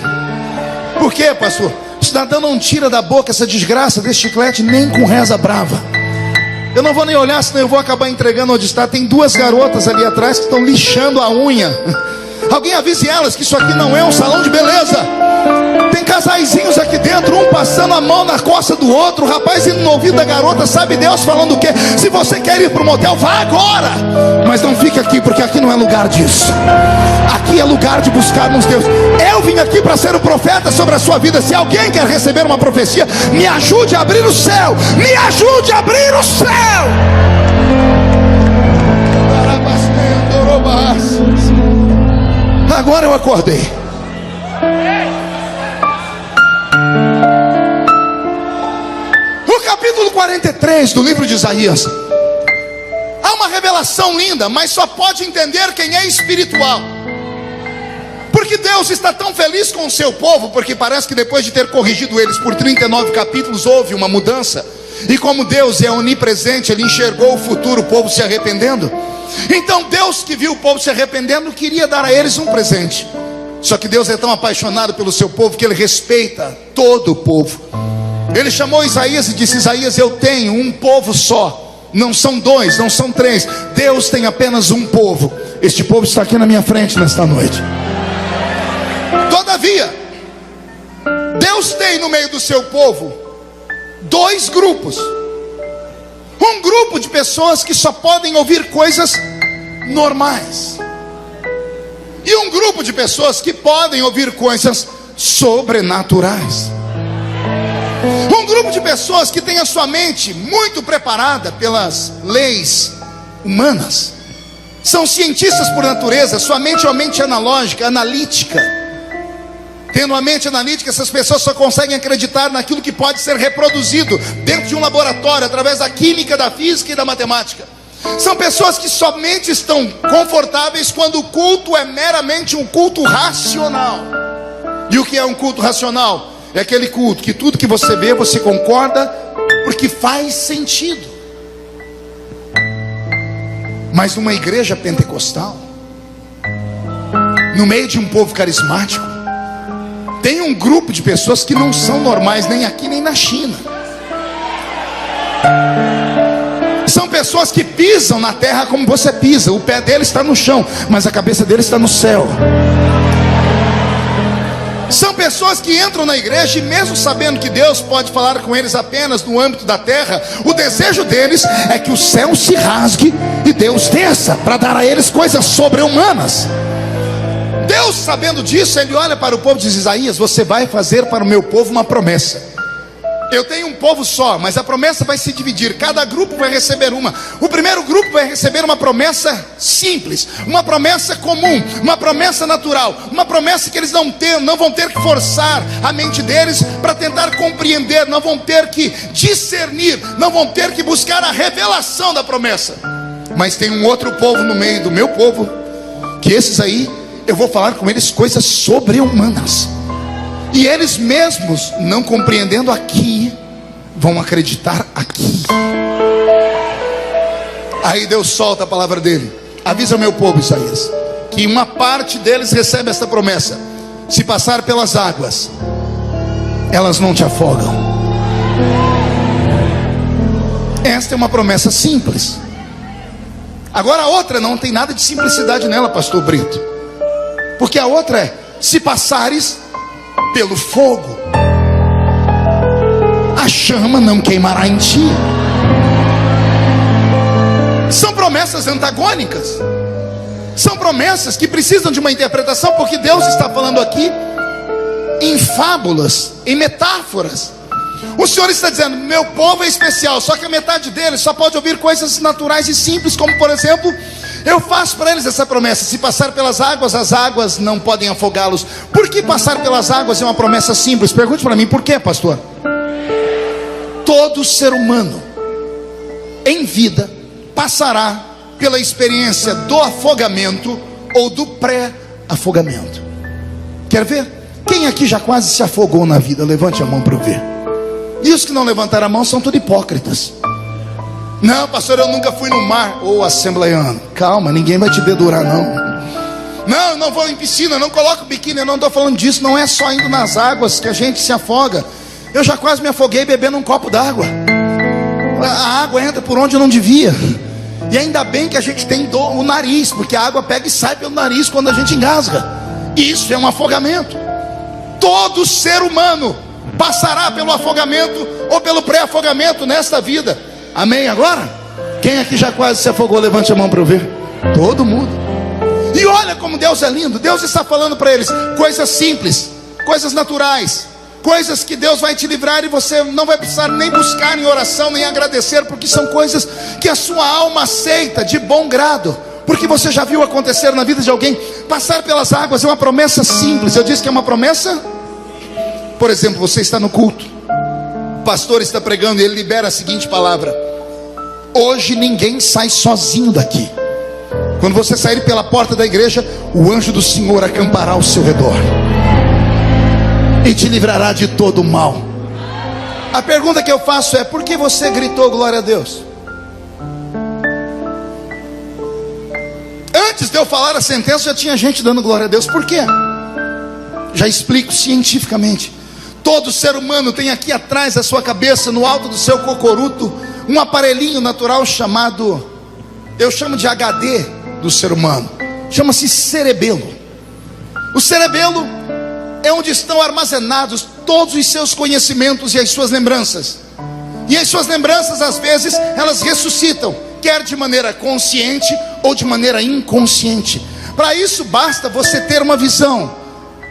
Por quê, pastor? O cidadão não tira da boca essa desgraça desse chiclete nem com reza brava. Eu não vou nem olhar, senão eu vou acabar entregando onde está. Tem 2 garotas ali atrás que estão lixando a unha. Alguém avise elas que isso aqui não é um salão de beleza. Tem casaizinhos aqui dentro, um passando a mão na costa do outro, o rapaz indo no ouvido da garota, sabe Deus falando o quê? Se você quer ir para o motel, vá agora, mas não fique aqui, porque aqui não é lugar disso. Aqui é lugar de buscarmos Deus. Eu vim aqui para ser o profeta sobre a sua vida. Se alguém quer receber uma profecia, me ajude a abrir o céu. Me ajude a abrir o céu. Agora eu acordei. No capítulo 43 do livro de Isaías, há uma revelação linda, mas só pode entender quem é espiritual. Porque Deus está tão feliz com o seu povo, porque parece que depois de ter corrigido eles por 39 capítulos, houve uma mudança. E como Deus é onipresente, Ele enxergou o futuro, o povo se arrependendo. Então Deus, que viu o povo se arrependendo, queria dar a eles um presente. Só que Deus é tão apaixonado pelo seu povo que Ele respeita todo o povo. Ele chamou Isaías e disse: Isaías, eu tenho um povo só. Não são 2, não são 3. Deus tem apenas um povo. Este povo está aqui na minha frente nesta noite. Todavia, Deus tem no meio do seu povo 2 grupos. Um grupo de pessoas que só podem ouvir coisas normais. E um grupo de pessoas que podem ouvir coisas sobrenaturais. Um grupo de pessoas que tem a sua mente muito preparada pelas leis humanas. São cientistas por natureza. Sua mente é uma mente analógica, analítica. Tendo uma mente analítica, essas pessoas só conseguem acreditar naquilo que pode ser reproduzido dentro de um laboratório, através da química, da física e da matemática. São pessoas que somente estão confortáveis quando o culto é meramente um culto racional. E o que é um culto racional? É aquele culto que tudo que você vê, você concorda, porque faz sentido. Mas numa igreja pentecostal, no meio de um povo carismático, tem um grupo de pessoas que não são normais, nem aqui nem na China. São pessoas que pisam na terra como você pisa. O pé dele está no chão, mas a cabeça dele está no céu. São pessoas que entram na igreja e mesmo sabendo que Deus pode falar com eles apenas no âmbito da terra, o desejo deles é que o céu se rasgue e Deus desça para dar a eles coisas sobre-humanas. Deus, sabendo disso, Ele olha para o povo e diz: Isaías, você vai fazer para o meu povo uma promessa. Eu tenho um povo só, mas a promessa vai se dividir. Cada grupo vai receber uma. O primeiro grupo vai receber uma promessa simples, uma promessa comum, uma promessa natural, uma promessa que eles não vão ter que forçar a mente deles para tentar compreender, não vão ter que discernir, não vão ter que buscar a revelação da promessa. Mas tem um outro povo no meio do meu povo, que esses aí, eu vou falar com eles coisas sobre-humanas. E eles mesmos, não compreendendo aqui, vão acreditar aqui. Aí Deus solta a palavra dele: avisa o meu povo, Isaías, que uma parte deles recebe esta promessa: se passar pelas águas, elas não te afogam. Esta é uma promessa simples. Agora a outra não tem nada de simplicidade nela, pastor Brito. Porque a outra é: se passares pelo fogo, a chama não queimará em ti. São promessas antagônicas. São promessas que precisam de uma interpretação, porque Deus está falando aqui em fábulas, em metáforas. O Senhor está dizendo: meu povo é especial, só que a metade deles só pode ouvir coisas naturais e simples, como por exemplo, eu faço para eles essa promessa: se passar pelas águas, as águas não podem afogá-los. Por que passar pelas águas é uma promessa simples? Pergunte para mim, por quê, pastor? Todo ser humano em vida passará pela experiência do afogamento ou do pré-afogamento. Quer ver? Quem aqui já quase se afogou na vida? Levante a mão para eu ver. E os que não levantaram a mão são tudo hipócritas. Não, pastor, eu nunca fui no mar. Ô, assembleiano, calma, ninguém vai te dedurar não. Não, eu não vou em piscina, não coloco biquíni. Eu não estou falando disso. Não é só indo nas águas que a gente se afoga. Eu já quase me afoguei bebendo um copo d'água. A água entra por onde eu não devia. E ainda bem que a gente tem o nariz, porque a água pega e sai pelo nariz quando a gente engasga. Isso é um afogamento. Todo ser humano passará pelo afogamento ou pelo pré-afogamento nesta vida. Amém agora? Quem aqui já quase se afogou? Levante a mão para eu ver. Todo mundo. E olha como Deus é lindo. Deus está falando para eles coisas simples, coisas naturais, coisas que Deus vai te livrar, e você não vai precisar nem buscar em oração, nem agradecer, porque são coisas que a sua alma aceita de bom grado, porque você já viu acontecer na vida de alguém. Passar pelas águas é uma promessa simples. Eu disse que é uma promessa. Por exemplo, você está no culto, o pastor está pregando e ele libera a seguinte palavra: hoje ninguém sai sozinho daqui. Quando você sair pela porta da igreja, o anjo do Senhor acampará ao seu redor e te livrará de todo o mal. A pergunta que eu faço é: por que você gritou glória a Deus? Antes de eu falar a sentença, já tinha gente dando glória a Deus. Por quê? Já explico cientificamente. Todo ser humano tem aqui atrás da sua cabeça, no alto do seu cocoruto, um aparelhinho natural chamado, eu chamo de HD do ser humano, chama-se cerebelo. O cerebelo é onde estão armazenados todos os seus conhecimentos e as suas lembranças. E as suas lembranças, às vezes, elas ressuscitam, quer de maneira consciente ou de maneira inconsciente. Para isso basta você ter uma visão,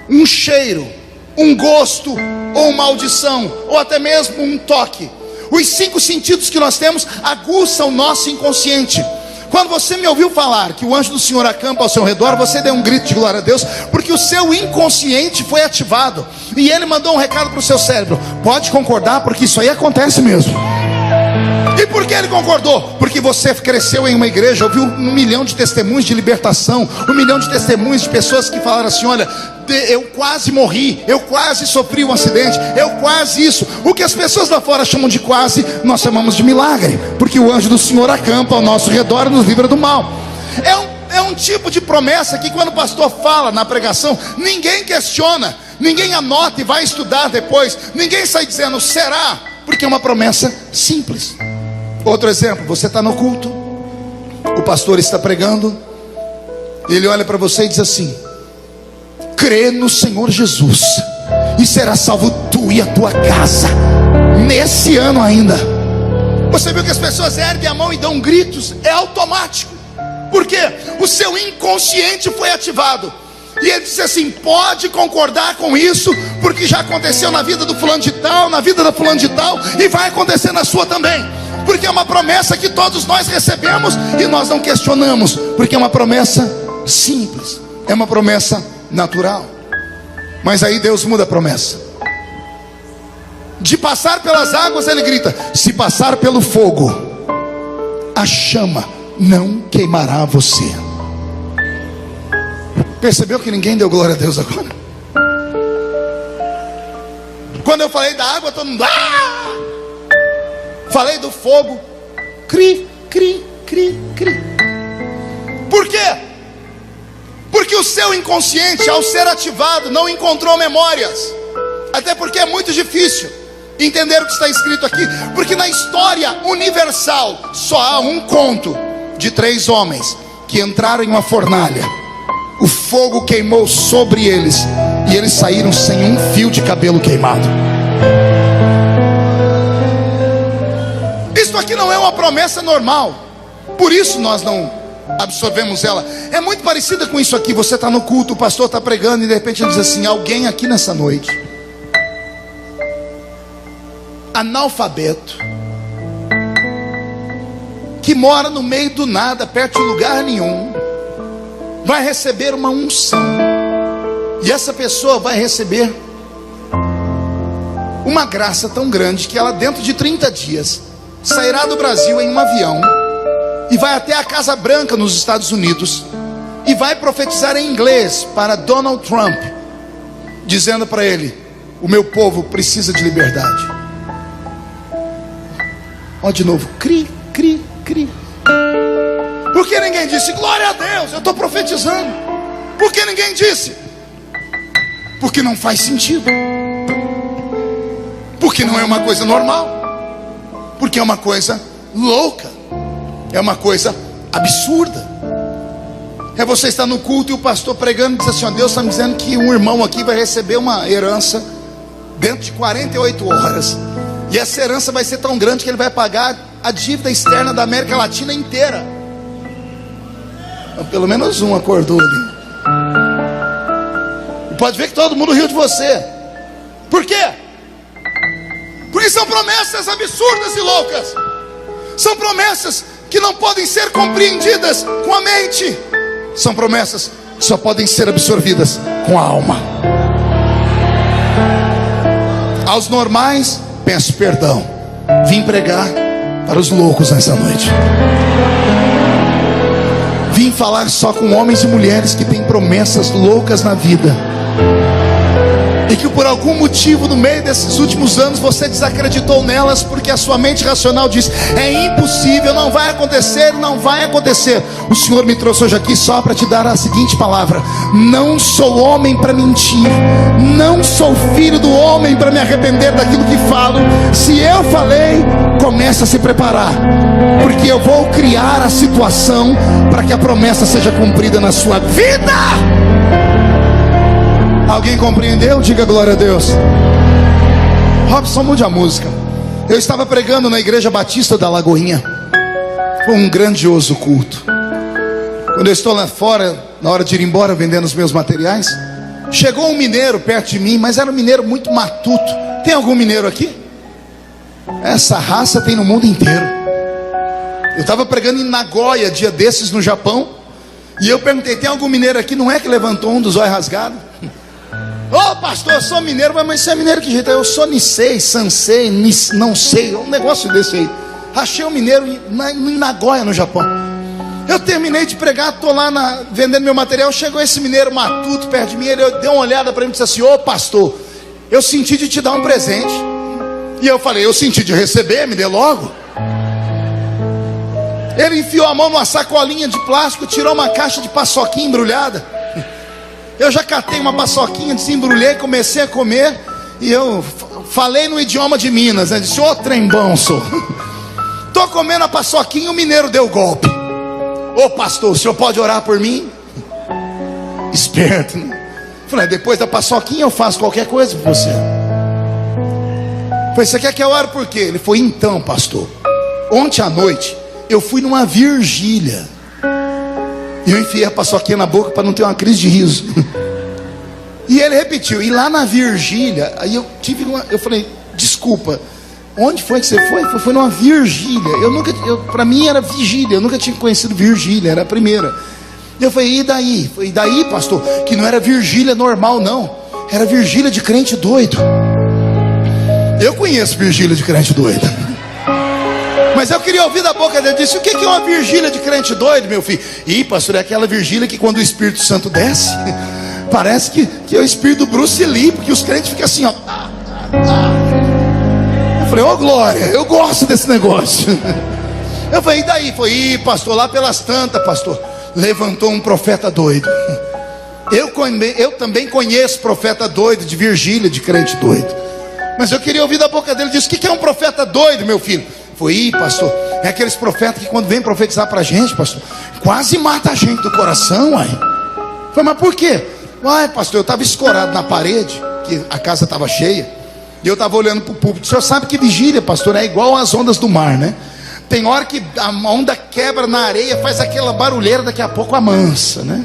um cheiro, um gosto, ou uma audição, ou até mesmo um toque. Os 5 sentidos que nós temos aguçam o nosso inconsciente. Quando você me ouviu falar que o anjo do Senhor acampa ao seu redor, você deu um grito de glória a Deus, porque o seu inconsciente foi ativado, e ele mandou um recado para o seu cérebro. Pode concordar, porque isso aí acontece mesmo. E por que ele concordou? Porque você cresceu em uma igreja, ouviu 1 milhão de testemunhos de libertação, 1 milhão de testemunhos de pessoas que falaram assim: olha, eu quase morri, eu quase sofri um acidente, eu quase isso. O que as pessoas lá fora chamam de quase, nós chamamos de milagre, porque o anjo do Senhor acampa ao nosso redor e nos livra do mal. É um tipo de promessa que quando o pastor fala na pregação, ninguém questiona, ninguém anota e vai estudar depois, ninguém sai dizendo será, porque é uma promessa simples. Outro exemplo, você está no culto, o pastor está pregando, ele olha para você e diz assim: crê no Senhor Jesus e será salvo tu e a tua casa, nesse ano ainda. Você viu que as pessoas erguem a mão e dão gritos? É automático. Por quê? O seu inconsciente foi ativado, e ele disse assim: pode concordar com isso, porque já aconteceu na vida do fulano de tal, na vida da fulano de tal, e vai acontecer na sua também. Porque é uma promessa que todos nós recebemos e nós não questionamos, porque é uma promessa simples, é uma promessa natural. Mas aí Deus muda a promessa. De passar pelas águas, ele grita: se passar pelo fogo, a chama não queimará você. Percebeu que ninguém deu glória a Deus agora? Quando eu falei da água, todo mundo falei do fogo, cri, cri, cri, cri. Por quê? Porque o seu inconsciente, ao ser ativado, não encontrou memórias. Até porque é muito difícil entender o que está escrito aqui, porque na história universal só há um conto de 3 homens que entraram em uma fornalha, o fogo queimou sobre eles e eles saíram sem um fio de cabelo queimado. Isso aqui não é uma promessa normal, por isso nós não absorvemos ela. É muito parecida com isso aqui. Você está no culto, o pastor está pregando, e de repente ele diz assim: alguém aqui nessa noite, analfabeto, que mora no meio do nada, perto de lugar nenhum, vai receber uma unção, e essa pessoa vai receber uma graça tão grande que ela, dentro de 30 dias, sairá do Brasil em um avião e vai até a Casa Branca nos Estados Unidos e vai profetizar em inglês para Donald Trump, dizendo para ele: o meu povo precisa de liberdade. Ó, de novo, cri, cri, cri. Por que ninguém disse glória a Deus? Eu estou profetizando. Por que ninguém disse? Porque não faz sentido, porque não é uma coisa normal, porque é uma coisa louca, é uma coisa absurda. É você estar no culto e o pastor pregando e diz assim: ó, Deus está me dizendo que um irmão aqui vai receber uma herança dentro de 48 horas, e essa herança vai ser tão grande que ele vai pagar a dívida externa da América Latina inteira. Então, pelo menos um acordou ali. E pode ver que todo mundo riu de você. Por quê? Porque são promessas absurdas e loucas. São promessas que não podem ser compreendidas com a mente. São promessas que só podem ser absorvidas com a alma. Aos normais, peço perdão. Vim pregar para os loucos nessa noite. Vim falar só com homens e mulheres que têm promessas loucas na vida, e que por algum motivo no meio desses últimos anos você desacreditou nelas, porque a sua mente racional diz: é impossível, não vai acontecer, não vai acontecer. O Senhor me trouxe hoje aqui só para te dar a seguinte palavra: não sou homem para mentir, não sou filho do homem para me arrepender daquilo que falo. Se eu falei, comece a se preparar, porque eu vou criar a situação para que a promessa seja cumprida na sua vida. Alguém compreendeu? Diga glória a Deus. Robson, mude a música. Eu estava pregando na Igreja Batista da Lagoinha. Foi um grandioso culto. Quando eu estou lá fora, na hora de ir embora vendendo os meus materiais. Chegou um mineiro perto de mim, mas era um mineiro muito matuto. Tem algum mineiro aqui? Essa raça tem no mundo inteiro. Eu estava pregando em Nagoya, dia desses no Japão, e eu perguntei, tem algum mineiro aqui? Não é que levantou um dos olhos rasgados? Ô pastor, eu sou mineiro. Mas você é mineiro que jeito? Eu sou Nisei, Sansei, não sei, um negócio desse aí. Achei um mineiro em Nagoya, no Japão. Eu terminei de pregar, estou lá vendendo meu material. Chegou esse mineiro matuto perto de mim. Ele deu uma olhada para mim e disse assim: ô pastor, eu senti de te dar um presente. E eu falei: eu senti de receber, me dê logo. Ele enfiou a mão numa sacolinha de plástico, tirou uma caixa de paçoquinha embrulhada. Eu já catei uma paçoquinha, desembrulhei, comecei a comer. E eu falei no idioma de Minas, né? Disse: ô trem bom, sou. Estou comendo a paçoquinha e o mineiro deu golpe. Ô pastor, o senhor pode orar por mim? Esperto, né? Falei: depois da paçoquinha eu faço qualquer coisa por você. Falei: você quer que eu ore por quê? Ele falou: então pastor, ontem à noite eu fui numa vigília e eu enfiei a paçoquinha na boca para não ter uma crise de riso. E ele repetiu: e lá na vigília, aí eu falei: desculpa, onde foi que você foi? Foi numa vigília. Para mim era vigília, eu nunca tinha conhecido vigília, era a primeira. Eu falei: e daí? E daí, pastor? Que não era vigília normal, não, era vigília de crente doido. Eu conheço vigília de crente doido, mas eu queria ouvir da boca dele. Disse: o que é uma vigília de crente doido, meu filho? E pastor, é aquela vigília que quando o Espírito Santo desce, parece que é o espírito do Bruce Lee, porque os crentes ficam assim, ó. Eu falei: ô glória, eu gosto desse negócio. Eu falei: e daí? Foi: ih pastor, lá pelas tantas, pastor, levantou um profeta doido. Eu também conheço profeta doido, de vigília de crente doido, mas eu queria ouvir da boca dele. Disse: o que é um profeta doido, meu filho? Foi: ih pastor, é aqueles profetas que quando vem profetizar pra gente, pastor, quase mata a gente do coração, uai. Foi: mas por quê? Uai pastor, eu estava escorado na parede, que a casa estava cheia, e eu estava olhando para o púlpito. O senhor sabe que vigília, pastor, é igual às ondas do mar, né? Tem hora que a onda quebra na areia, faz aquela barulheira, daqui a pouco amansa, né?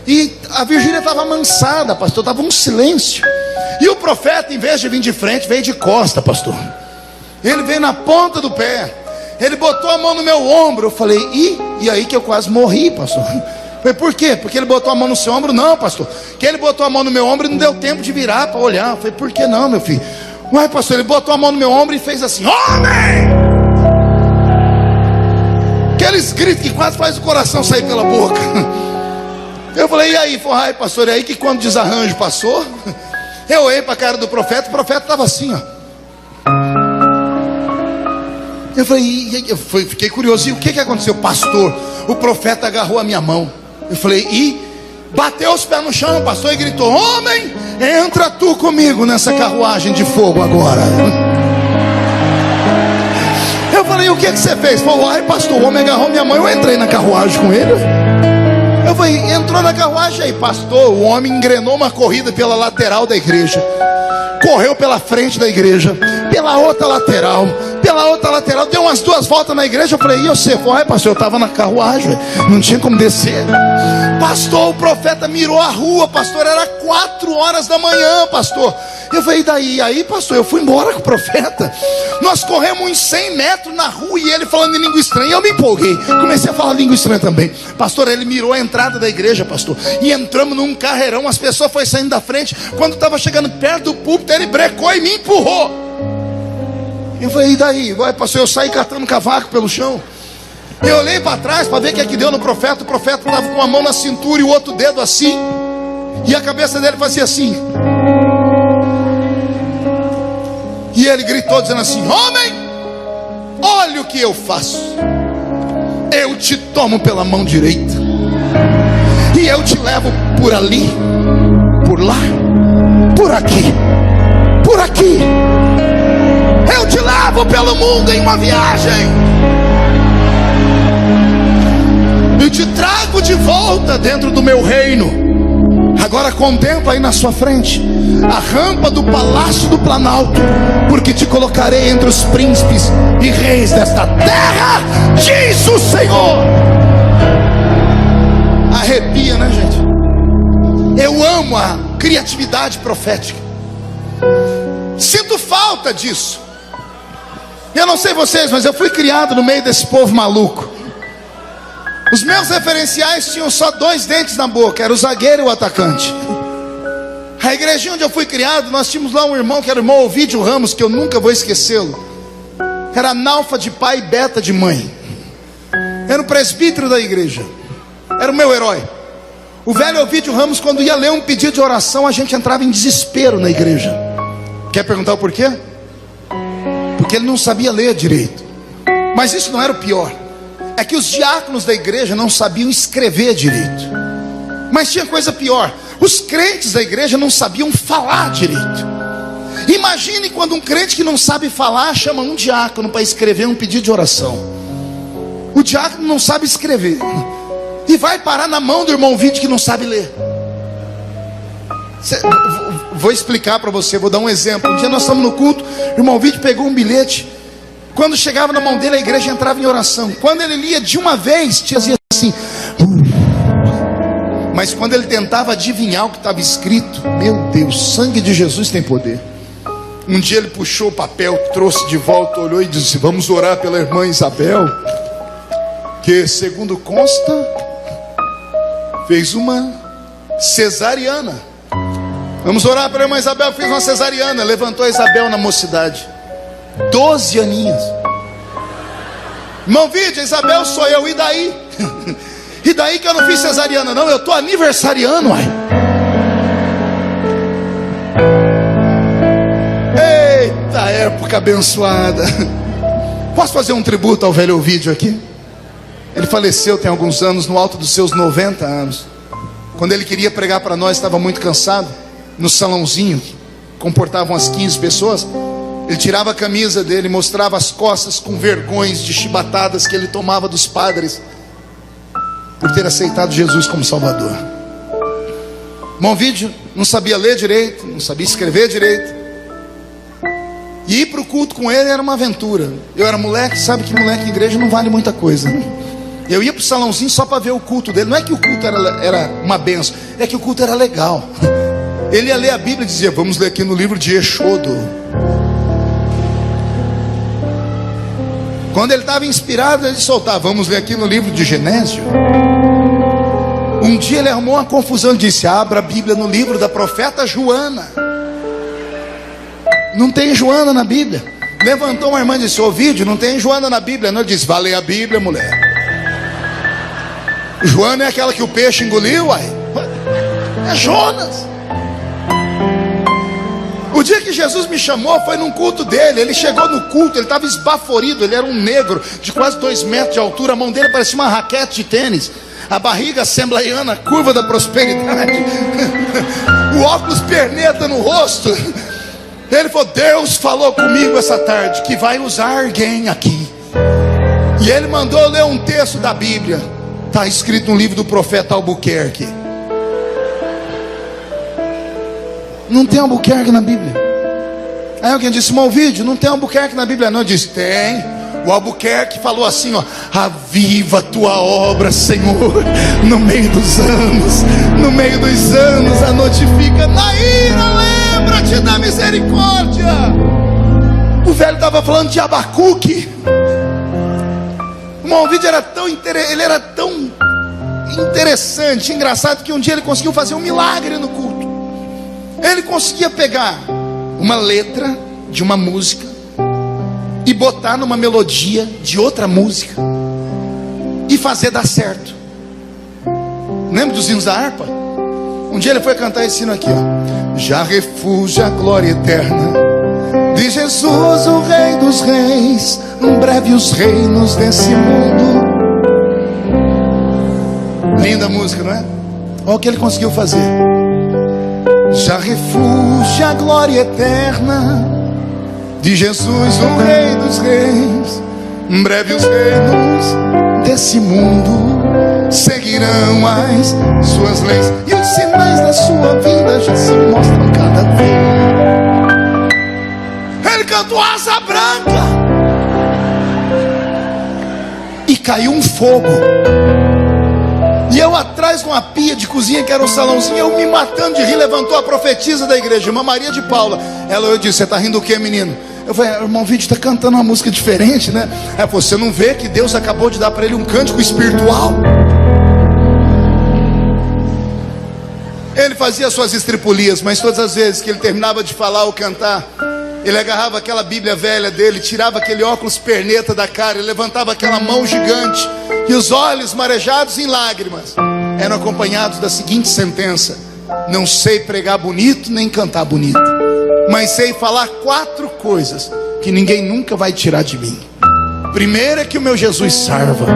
E a vigília estava amansada, pastor, estava um silêncio. E o profeta, em vez de vir de frente, veio de costa, pastor. Ele veio na ponta do pé, ele botou a mão no meu ombro. Eu falei: e aí que eu quase morri, pastor. Falei: por quê? Porque ele botou a mão no seu ombro? Não, pastor, que ele botou a mão no meu ombro e não deu tempo de virar para olhar. Eu falei: por que não, meu filho? Uai pastor, ele botou a mão no meu ombro e fez assim: homem! Aqueles gritos que quase faz o coração sair pela boca. Eu falei: e aí? Falei: ai pastor, e aí que quando o desarranjo passou, eu olhei para a cara do profeta, o profeta estava assim, ó. Eu falei: fiquei curioso. E o que aconteceu? Pastor, o profeta agarrou a minha mão. Eu falei: e bateu os pés no chão, pastor, e gritou: homem, entra tu comigo nessa carruagem de fogo agora. Eu falei: o que você fez? Falou: ai pastor, o homem agarrou minha mão. Eu entrei na carruagem com ele. Eu falei: entrou na carruagem aí, pastor. O homem engrenou uma corrida pela lateral da igreja, correu pela frente da igreja, pela outra lateral, deu umas 2 voltas na igreja. Eu falei: e você? Falou: ai pastor, eu estava na carruagem, não tinha como descer. Pastor, o profeta mirou a rua, pastor, era 4 horas da manhã, pastor. Eu falei: e daí? E aí pastor, eu fui embora com o profeta. Nós corremos uns 100 metros na rua e ele falando em língua estranha. Eu me empolguei, comecei a falar língua estranha também. Pastor, ele mirou a entrada da igreja, pastor, e entramos num carreirão. As pessoas foram saindo da frente. Quando estava chegando perto do púlpito, ele brecou e me empurrou. Eu falei: e daí? Vai pastor, eu saí catando cavaco pelo chão. Eu olhei para trás para ver o que é que deu no profeta. O profeta estava com a mão na cintura e o outro dedo assim, e a cabeça dele fazia assim. E ele gritou dizendo assim: homem, olha o que eu faço. Eu te tomo pela mão direita e eu te levo por ali, por lá, por aqui, por aqui. Eu te levo pelo mundo em uma viagem e te trago de volta dentro do meu reino. Agora contempla aí na sua frente a rampa do palácio do Planalto, porque te colocarei entre os príncipes e reis desta terra, diz o Senhor. Arrepia, né, gente? amo a criatividade profética. Sinto falta disso. Eu não sei vocês, mas eu fui criado no meio desse povo maluco. Os meus referenciais tinham só 2 dentes na boca, era o zagueiro e o atacante. A igrejinha onde eu fui criado, nós tínhamos lá um irmão que era o irmão Ovidio Ramos, que eu nunca vou esquecê-lo. Era analfa de pai e beta de mãe. Era o presbítero da igreja. Era o meu herói. O velho Ovidio Ramos, quando ia ler um pedido de oração, a gente entrava em desespero na igreja. Quer perguntar o porquê? Porque ele não sabia ler direito. Mas isso não era o pior. É que os diáconos da igreja não sabiam escrever direito. Mas tinha coisa pior. Os crentes da igreja não sabiam falar direito. Imagine quando um crente que não sabe falar chama um diácono para escrever um pedido de oração. O diácono não sabe escrever e vai parar na mão do irmão Ovidio que não sabe ler. Vou explicar para você, vou dar um exemplo. Um dia nós estamos no culto, o irmão Ovidio pegou um bilhete. Quando chegava na mão dele, a igreja entrava em oração. Quando ele lia de uma vez, dizia assim. Mas quando ele tentava adivinhar o que estava escrito, meu Deus, sangue de Jesus tem poder. Um dia ele puxou o papel, trouxe de volta, olhou e disse: vamos orar pela irmã Isabel, que segundo consta, fez uma cesariana. Vamos orar pela irmã Isabel, fez uma cesariana. Levantou a Isabel na mocidade, 12 aninhos. Irmão Ovidio, Isabel sou eu, e daí? E daí que eu não fiz cesariana? Não, eu estou aniversariando, uai. Eita época abençoada. Posso fazer um tributo ao velho Ovidio aqui? Ele faleceu tem alguns anos, no alto dos seus 90 anos. Quando ele queria pregar para nós, estava muito cansado. No salãozinho, que comportavam umas 15 pessoas, ele tirava a camisa dele, mostrava as costas com vergões de chibatadas que ele tomava dos padres por ter aceitado Jesus como Salvador. Irmão Ovidio não sabia ler direito, não sabia escrever direito, e ir para o culto com ele era uma aventura. Eu era moleque, sabe que moleque em igreja não vale muita coisa, né? Eu ia para o salãozinho só para ver o culto dele. Não é que o culto era uma benção, é que o culto era legal. Ele ia ler a Bíblia e dizia: vamos ler aqui no livro de Êxodo. Quando ele estava inspirado, ele soltava: vamos ler aqui no livro de Genésio. Um dia ele arrumou uma confusão e disse: abra a Bíblia no livro da profeta Joana. Não tem Joana na Bíblia. Levantou uma irmã e disse: Ovidio, não tem Joana na Bíblia. Não, ele disse: vai ler a Bíblia, mulher. Joana é aquela que o peixe engoliu, uai. É Jonas. O dia que Jesus me chamou foi num culto dele. Ele chegou no culto, ele estava esbaforido. Ele era um negro de quase 2 metros de altura. A mão dele parecia uma raquete de tênis. A barriga assembleiana, curva da prosperidade. O óculos perneta no rosto. Ele falou: Deus falou comigo essa tarde que vai usar alguém aqui. E ele mandou eu ler um texto da Bíblia. Está escrito no livro do profeta Albuquerque. Não tem Albuquerque na Bíblia. Aí alguém disse: irmão Ovidio, não tem Albuquerque na Bíblia? Não, eu disse: tem. O Albuquerque falou assim, ó: aviva a tua obra, Senhor, no meio dos anos. No meio dos anos a notifica. Na ira, lembra-te da misericórdia. O velho estava falando de Abacuque. O irmão Ovidio era tão interessante, engraçado, que um dia ele conseguiu fazer um milagre no culto. Ele conseguia pegar uma letra de uma música e botar numa melodia de outra música e fazer dar certo. Lembra dos hinos da harpa? Um dia ele foi cantar esse hino aqui, ó: já refúgio a glória eterna de Jesus, o Rei dos Reis, em breve os reinos desse mundo. Linda música, não é? Olha o que ele conseguiu fazer. Já refúgio a glória eterna de Jesus, o Rei dos Reis, em breve os reinos desse mundo seguirão as suas leis, e os sinais da sua vida já se mostram cada vez. Ele cantou Asa Branca e caiu um fogo. E Eu atrás de uma pia de cozinha, que era um salãozinho, eu me matando de rir. Levantou a profetisa da igreja, irmã Maria de Paula. Eu disse: você está rindo o quê, menino? Eu falei: irmão Vídeo está cantando uma música diferente, né? Você não vê que Deus acabou de dar para ele um cântico espiritual? Ele fazia suas estripulias, mas todas as vezes que ele terminava de falar ou cantar, ele agarrava aquela Bíblia velha dele, tirava aquele óculos perneta da cara, ele levantava aquela mão gigante, e os olhos marejados em lágrimas eram acompanhados da seguinte sentença: não sei pregar bonito nem cantar bonito, mas sei falar 4 coisas que ninguém nunca vai tirar de mim. Primeiro é que o meu Jesus salva.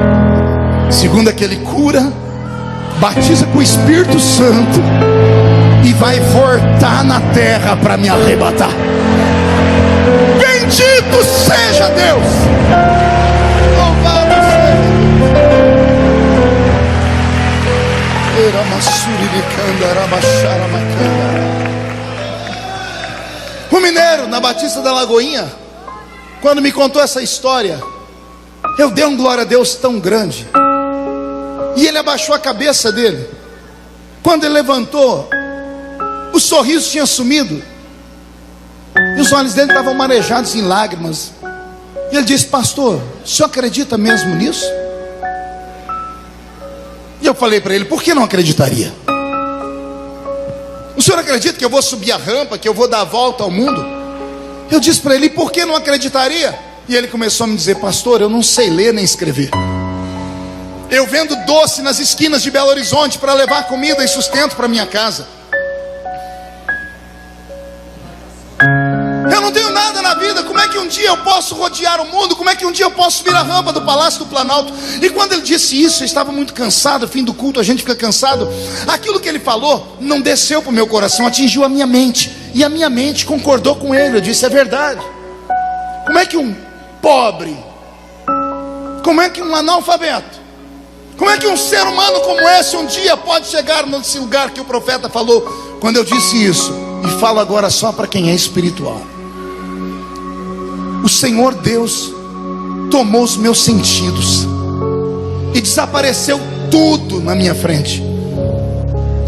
Segundo é que ele cura, batiza com o Espírito Santo e vai voltar na terra para me arrebatar. Bendito seja Deus, louvado seja. O mineiro na Batista da Lagoinha, quando me contou essa história, eu dei um glória a Deus tão grande. E ele abaixou a cabeça dele. Quando ele levantou, o sorriso tinha sumido, e os olhos dele estavam marejados em lágrimas. E ele disse: pastor, o senhor acredita mesmo nisso? E eu falei para ele: por que não acreditaria? O senhor acredita que eu vou subir a rampa, que eu vou dar a volta ao mundo? Eu disse para ele: por que não acreditaria? E ele começou a me dizer: pastor, eu não sei ler nem escrever. Eu vendo doce nas esquinas de Belo Horizonte para levar comida e sustento para minha casa. Eu não tenho nada na vida. Como é que um dia eu posso rodear o mundo? Como é que um dia eu posso subir a rampa do Palácio do Planalto? E quando ele disse isso, eu estava muito cansado. Fim do culto a gente fica cansado. Aquilo que ele falou não desceu para o meu coração, atingiu a minha mente. E a minha mente concordou com ele. Eu disse: é verdade. Como é que um pobre, como é que um analfabeto, como é que um ser humano como esse um dia pode chegar nesse lugar que o profeta falou? Quando eu disse isso, e falo agora só para quem é espiritual, o Senhor Deus tomou os meus sentidos e desapareceu tudo na minha frente.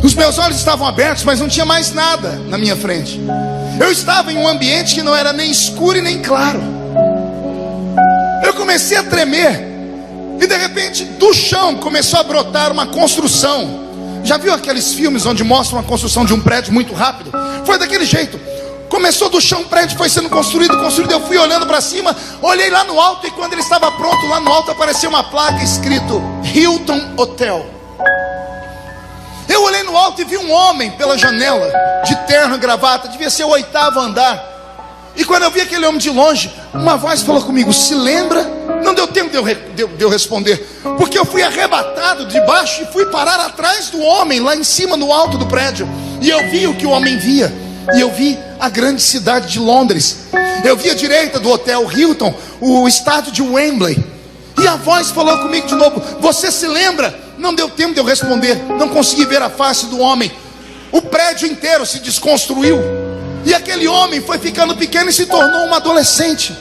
Os meus olhos estavam abertos, mas não tinha mais nada na minha frente. Eu estava em um ambiente que não era nem escuro e nem claro. Eu comecei a tremer. E de repente do chão começou a brotar uma construção. Já viu aqueles filmes onde mostram a construção de um prédio muito rápido? Foi daquele jeito. Começou do chão, o prédio foi sendo construído. Eu fui olhando para cima, olhei lá no alto, e quando ele estava pronto, lá no alto apareceu uma placa escrito Hilton Hotel. Eu olhei no alto e vi um homem pela janela, de terno e gravata, devia ser o 8º andar. E quando eu vi aquele homem de longe, uma voz falou comigo: se lembra? Não deu tempo de eu responder, porque eu fui arrebatado de baixo e fui parar atrás do homem, lá em cima no alto do prédio. E eu vi o que o homem via, e eu vi a grande cidade de Londres. Eu vi à direita do hotel Hilton o estádio de Wembley. E a voz falou comigo de novo: você se lembra? Não deu tempo de eu responder, não consegui ver a face do homem. O prédio inteiro se desconstruiu, e aquele homem foi ficando pequeno e se tornou um adolescente.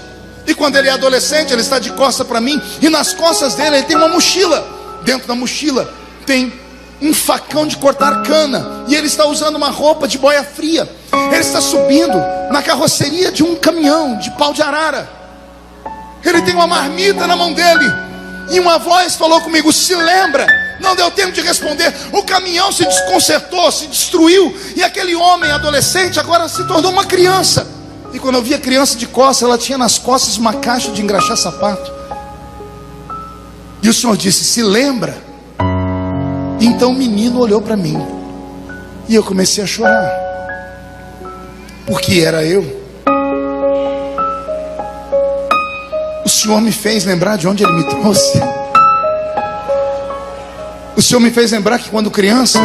E quando ele é adolescente, ele está de costas para mim, e nas costas dele ele tem uma mochila. Dentro da mochila tem um facão de cortar cana, e ele está usando uma roupa de boia fria. Ele está subindo na carroceria de um caminhão de pau de arara. Ele tem uma marmita na mão dele, e uma voz falou comigo: se lembra? Não deu tempo de responder. O caminhão se desconcertou, se destruiu, e aquele homem adolescente agora se tornou uma criança. E quando eu vi a criança de costas, ela tinha nas costas uma caixa de engraxar sapato. E o Senhor disse: se lembra? Então o menino olhou para mim, e eu comecei a chorar, porque era eu. O Senhor me fez lembrar de onde Ele me trouxe. O Senhor me fez lembrar que quando criança,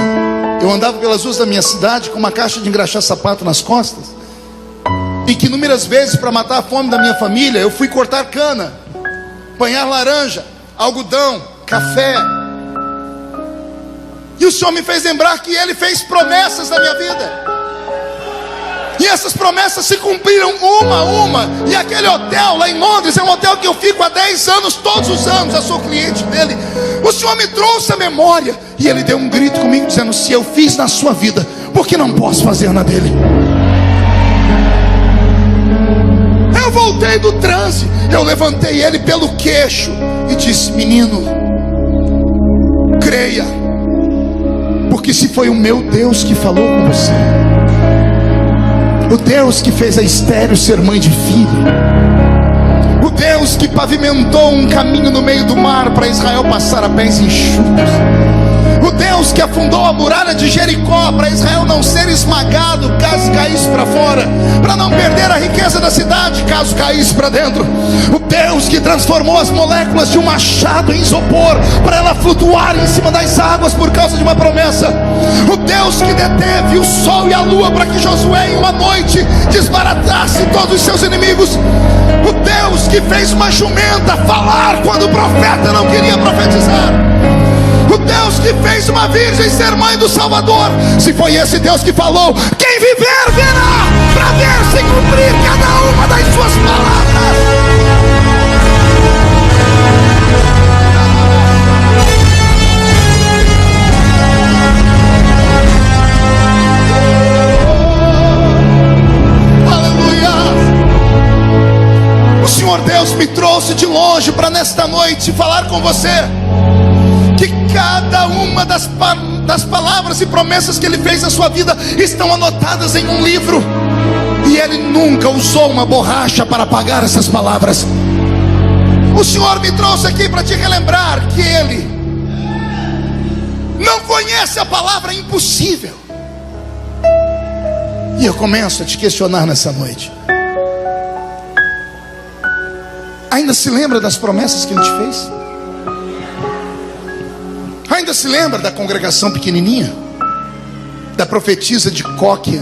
eu andava pelas ruas da minha cidade com uma caixa de engraxar sapato nas costas, e que inúmeras vezes, para matar a fome da minha família, eu fui cortar cana, apanhar laranja, algodão, café. E o Senhor me fez lembrar que Ele fez promessas na minha vida, e essas promessas se cumpriram uma a uma. E aquele hotel lá em Londres é um hotel que eu fico há 10 anos, todos os anos eu sou cliente dele. O Senhor me trouxe a memória E ele deu um grito comigo dizendo: se eu fiz na sua vida, por que não posso fazer na dele? Eu voltei do transe, eu levantei ele pelo queixo e disse: menino, creia, porque se foi o meu Deus que falou com você, o Deus que fez a estéril ser mãe de filho, o Deus que pavimentou um caminho no meio do mar para Israel passar a pés enxutos, o Deus que afundou a muralha de Jericó para Israel não ser esmagado caso caísse para fora, para não perder a riqueza da cidade caso caísse para dentro, o Deus que transformou as moléculas de um machado em isopor para ela flutuar em cima das águas por causa de uma promessa, o Deus que deteve o sol e a lua para que Josué em uma noite desbaratasse todos os seus inimigos, o Deus que fez uma jumenta falar quando o profeta não queria profetizar, o Deus que fez uma virgem ser mãe do Salvador. Se foi esse Deus que falou, quem viver verá, para ver se cumprir cada uma das suas palavras. Aleluia. O Senhor Deus me trouxe de longe para nesta noite falar com você que cada uma das palavras e promessas que Ele fez na sua vida estão anotadas em um livro, e Ele nunca usou uma borracha para apagar essas palavras. O Senhor me trouxe aqui para te relembrar que Ele não conhece a palavra impossível. E eu começo a te questionar nessa noite: ainda se lembra das promessas que Ele te fez? Ainda se lembra da congregação pequenininha, da profetisa de coque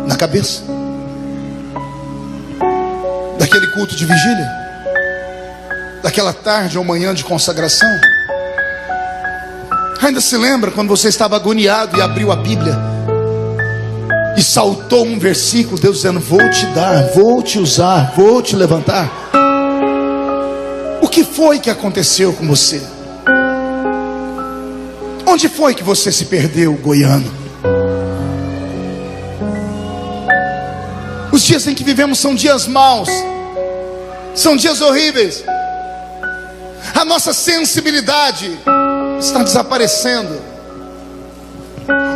na cabeça, daquele culto de vigília, daquela tarde ou manhã de consagração? Ainda se lembra quando você estava agoniado e abriu a Bíblia e saltou um versículo, Deus dizendo: vou te dar, vou te usar, vou te levantar? O que foi que aconteceu com você? Onde foi que você se perdeu, goiano? Os dias em que vivemos são dias maus, são dias horríveis. A nossa sensibilidade está desaparecendo.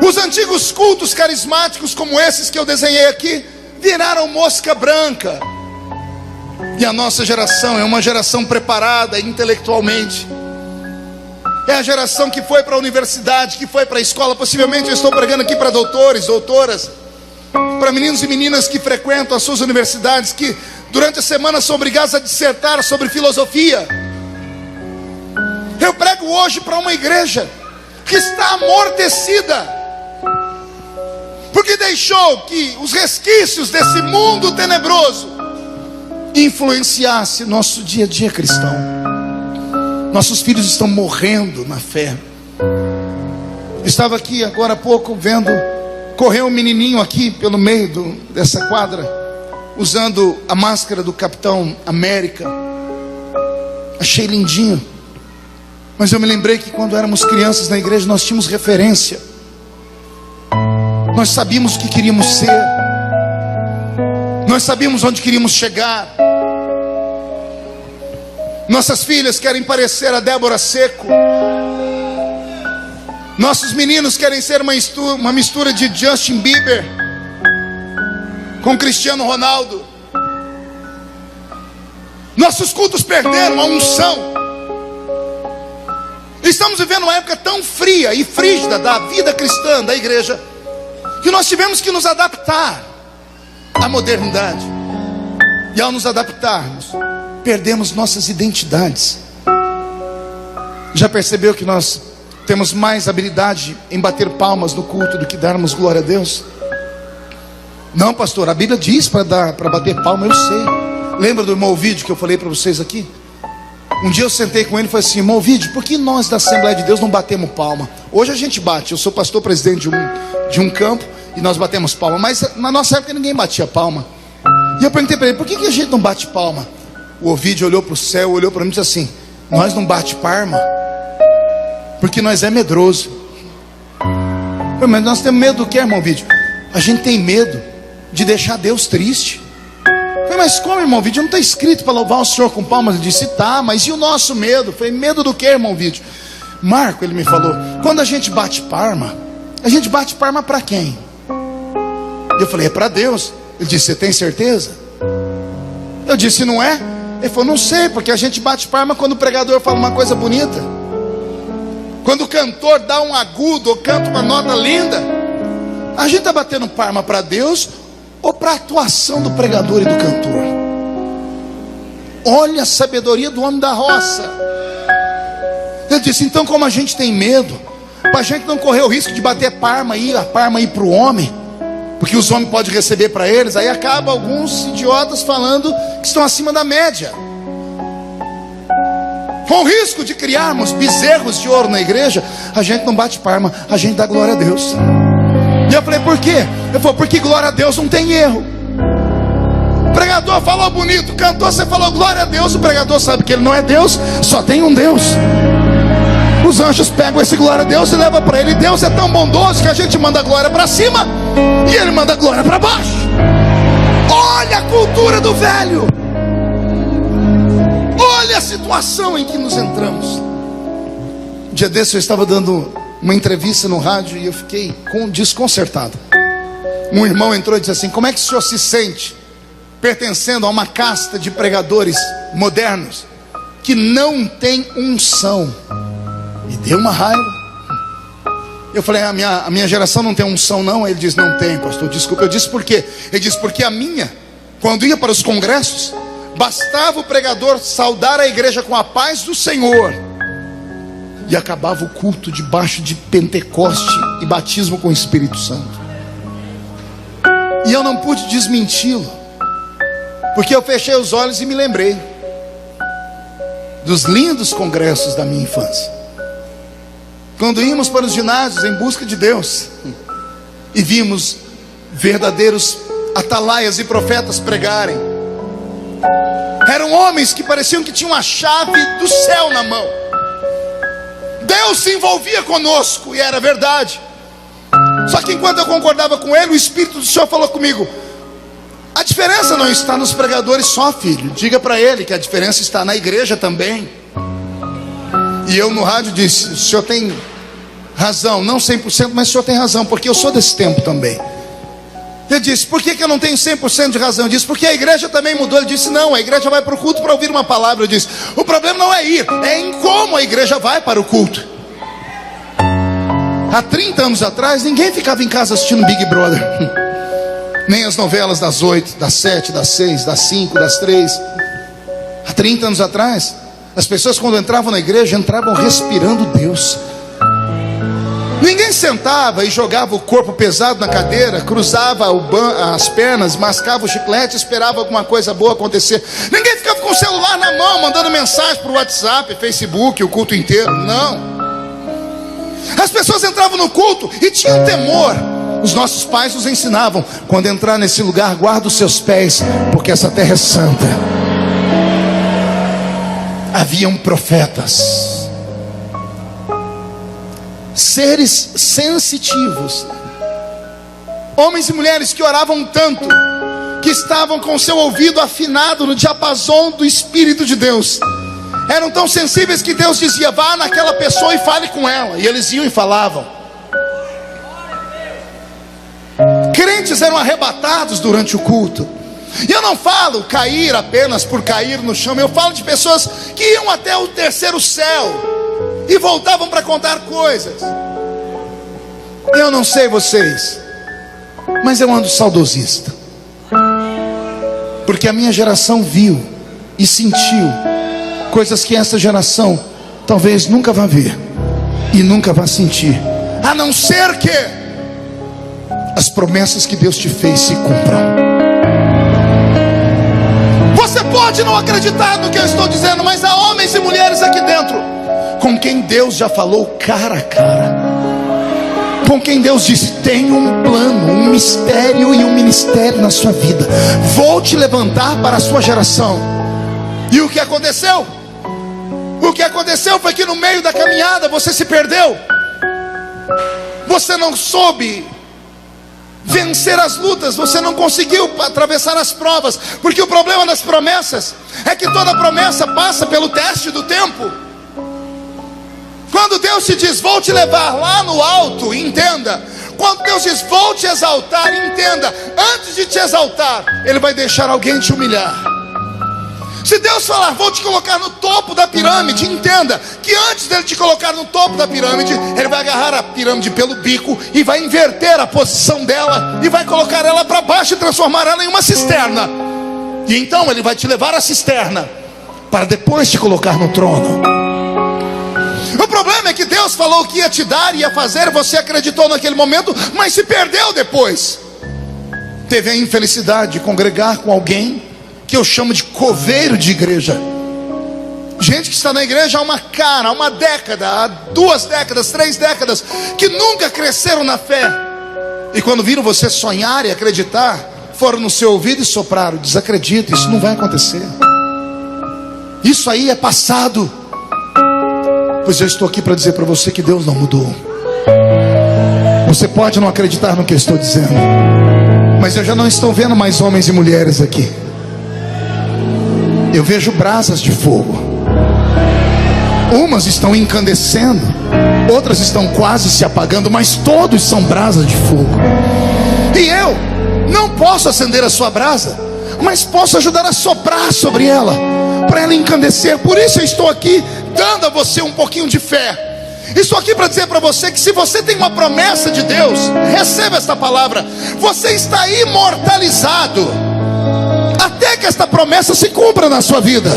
Os antigos cultos carismáticos como esses que eu desenhei aqui viraram mosca branca. E a nossa geração é uma geração preparada intelectualmente. É a geração que foi para a universidade, que foi para a escola. Possivelmente eu estou pregando aqui para doutores, doutoras, para meninos e meninas que frequentam as suas universidades, que durante a semana são obrigados a dissertar sobre filosofia. Eu prego hoje para uma igreja que está amortecida, porque deixou que os resquícios desse mundo tenebroso influenciasse nosso dia a dia cristão. Nossos filhos estão morrendo na fé. Estava aqui agora há pouco vendo, correu um menininho aqui pelo meio dessa quadra, usando a máscara do Capitão América. Achei lindinho. Mas eu me lembrei que quando éramos crianças na igreja, nós tínhamos referência. Nós sabíamos o que queríamos ser. Nós sabíamos onde queríamos chegar. Nossas filhas querem parecer a Débora Seco. Nossos meninos querem ser uma mistura de Justin Bieber com Cristiano Ronaldo. Nossos cultos perderam a unção. Estamos vivendo uma época tão fria e frígida da vida cristã, da igreja, que nós tivemos que nos adaptar à modernidade. E ao nos adaptarmos, perdemos nossas identidades. Já percebeu que nós temos mais habilidade em bater palmas no culto do que darmos glória a Deus? Não, pastor, a Bíblia diz para bater palma, eu sei. Lembra do irmão Ovidio que eu falei para vocês aqui? Um dia eu sentei com ele e falei assim: irmão Ovidio, por que nós da Assembleia de Deus não batemos palma? Hoje a gente bate, eu sou pastor presidente de um campo e nós batemos palma, mas na nossa época ninguém batia palma. E eu perguntei para ele: por que a gente não bate palma? O Ovidio olhou para o céu, olhou para mim e disse assim: nós não bate palma? Porque nós é medroso. Mas nós temos medo do que, irmão Vídeo? A gente tem medo de deixar Deus triste. Mas como, irmão Vídeo? Não está escrito para louvar o Senhor com palmas? Ele disse, tá, mas e o nosso medo? Falei, medo do que, irmão Vídeo? Marco, ele me falou, quando a gente bate palma para quem? Eu falei, é para Deus. Ele disse, você tem certeza? Eu disse, não é? Ele falou, não sei, porque a gente bate palma quando o pregador fala uma coisa bonita, quando o cantor dá um agudo ou canta uma nota linda. A gente está batendo palma para Deus ou para a atuação do pregador e do cantor? Olha a sabedoria do homem da roça. Ele disse, então como a gente tem medo, para a gente não correr o risco de bater palma aí, a palma aí para o homem, porque os homens podem receber para eles, aí acaba alguns idiotas falando que estão acima da média. Com o risco de criarmos bezerros de ouro na igreja, a gente não bate palma, a gente dá glória a Deus. E eu falei, por quê? Ele falou, porque glória a Deus não tem erro. O pregador falou bonito, cantor, você falou glória a Deus. O pregador sabe que ele não é Deus, só tem um Deus. Os anjos pegam esse glória a Deus e levam para ele. Deus é tão bondoso que a gente manda glória para cima e ele manda glória para baixo. Olha a cultura do velho. Olha a situação em que nos entramos. Um dia desse eu estava dando uma entrevista no rádio e eu fiquei desconcertado. Um irmão entrou e disse assim, como é que o senhor se sente pertencendo a uma casta de pregadores modernos que não tem unção? E deu uma raiva. Eu falei, a minha geração não tem unção não? Ele disse, não tem, pastor, desculpa. Eu disse, por quê? Ele disse, porque a minha, quando ia para os congressos, bastava o pregador saudar a igreja com a paz do Senhor e acabava o culto debaixo de Pentecoste e batismo com o Espírito Santo. E eu não pude desmenti-lo, porque eu fechei os olhos e me lembrei dos lindos congressos da minha infância, quando íamos para os ginásios em busca de Deus e vimos verdadeiros atalaias e profetas pregarem. Eram homens que pareciam que tinham a chave do céu na mão. Deus se envolvia conosco e era verdade. Só que enquanto eu concordava com ele, o Espírito do Senhor falou comigo, a diferença não está nos pregadores só, filho. Diga para ele que a diferença está na igreja também. E eu no rádio disse, o senhor tem razão, não 100%, mas o senhor tem razão, porque eu sou desse tempo também. Ele disse, por que eu não tenho 100% de razão? Eu disse, porque a igreja também mudou. Ele disse, não, a igreja vai para o culto para ouvir uma palavra. Eu disse, o problema não é ir, é em como a igreja vai para o culto. Há 30 anos atrás, ninguém ficava em casa assistindo Big Brother. Nem as novelas das 8, das 7, das 6, das 5, das 3. Há 30 anos atrás, as pessoas quando entravam na igreja, entravam respirando Deus. Ninguém sentava e jogava o corpo pesado na cadeira, cruzava as pernas, mascava o chiclete, esperava alguma coisa boa acontecer. Ninguém ficava com o celular na mão, mandando mensagem para o WhatsApp, Facebook, o culto inteiro. Não. As pessoas entravam no culto e tinham temor. Os nossos pais nos ensinavam, quando entrar nesse lugar, guarda os seus pés, porque essa terra é santa. Haviam profetas, seres sensitivos, homens e mulheres que oravam tanto, que estavam com seu ouvido afinado no diapasão do Espírito de Deus. Eram tão sensíveis que Deus dizia, vá naquela pessoa e fale com ela. E eles iam e falavam. Crentes eram arrebatados durante o culto. E eu não falo cair apenas por cair no chão. Eu falo de pessoas que iam até o terceiro céu e voltavam para contar coisas. Eu não sei vocês, mas eu ando saudosista, porque a minha geração viu e sentiu coisas que essa geração talvez nunca vá ver e nunca vá sentir, a não ser que as promessas que Deus te fez se cumpram. Você pode não acreditar no que eu estou dizendo, mas há homens e mulheres aqui dentro com quem Deus já falou cara a cara, com quem Deus disse, tem um plano, um mistério e um ministério na sua vida. Vou te levantar para a sua geração. E o que aconteceu? O que aconteceu foi que no meio da caminhada você se perdeu. Você não soube vencer as lutas, você não conseguiu atravessar as provas, porque o problema das promessas é que toda promessa passa pelo teste do tempo. Quando Deus te diz, vou te levar lá no alto, entenda. Quando Deus diz, vou te exaltar, entenda. Antes de te exaltar, Ele vai deixar alguém te humilhar. Se Deus falar, vou te colocar no topo da pirâmide, entenda que antes dele te colocar no topo da pirâmide, Ele vai agarrar a pirâmide pelo bico e vai inverter a posição dela e vai colocar ela para baixo e transformar ela em uma cisterna. E então Ele vai te levar à cisterna para depois te colocar no trono. O problema é que Deus falou que ia te dar, ia fazer, você acreditou naquele momento, mas se perdeu depois. Teve a infelicidade de congregar com alguém que eu chamo de coveiro de igreja. Gente que está na igreja há há uma década, há 2 décadas, 3 décadas, que nunca cresceram na fé. E quando viram você sonhar e acreditar, foram no seu ouvido e sopraram: desacredita, isso não vai acontecer. Isso aí é passado. Pois eu estou aqui para dizer para você que Deus não mudou. Você pode não acreditar no que eu estou dizendo, mas eu já não estou vendo mais homens e mulheres aqui. Eu vejo brasas de fogo. Umas estão incandescendo, outras estão quase se apagando, mas todos são brasas de fogo. E eu não posso acender a sua brasa, mas posso ajudar a soprar sobre ela, para ela encandecer. Por isso eu estou aqui dando a você um pouquinho de fé. Estou aqui para dizer para você que se você tem uma promessa de Deus, receba esta palavra: você está imortalizado até que esta promessa se cumpra na sua vida.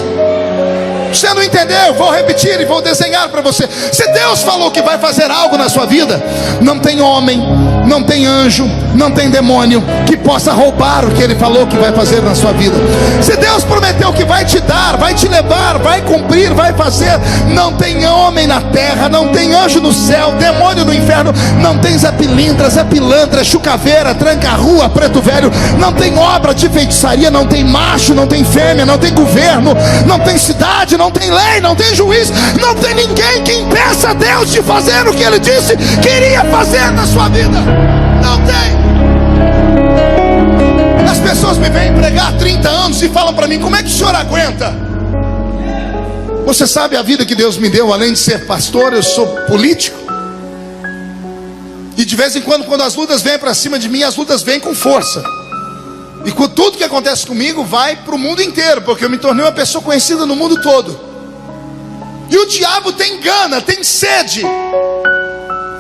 Você não entendeu? Eu vou repetir e vou desenhar para você. Se Deus falou que vai fazer algo na sua vida, não tem homem, não tem anjo, não tem demônio que possa roubar o que Ele falou que vai fazer na sua vida. Se Deus prometeu que vai te dar, vai te levar, vai cumprir, vai fazer, não tem homem na terra, não tem anjo no céu, demônio no inferno, não tem Zé Pilintra, Zé Pilantra, Chucaveira, Tranca-Rua, Preto Velho, não tem obra de feitiçaria, não tem macho, não tem fêmea, não tem governo, não tem cidade, não tem lei, não tem juiz, não tem ninguém que impeça a Deus de fazer o que Ele disse que iria fazer na sua vida. Não tem. As pessoas me vêm pregar há 30 anos e falam para mim: como é que o senhor aguenta? Você sabe a vida que Deus me deu? Além de ser pastor, eu sou político. E de vez em quando as lutas vêm para cima de mim, as lutas vêm com força. E com tudo que acontece comigo vai para o mundo inteiro, porque eu me tornei uma pessoa conhecida no mundo todo. E o diabo tem gana, tem sede.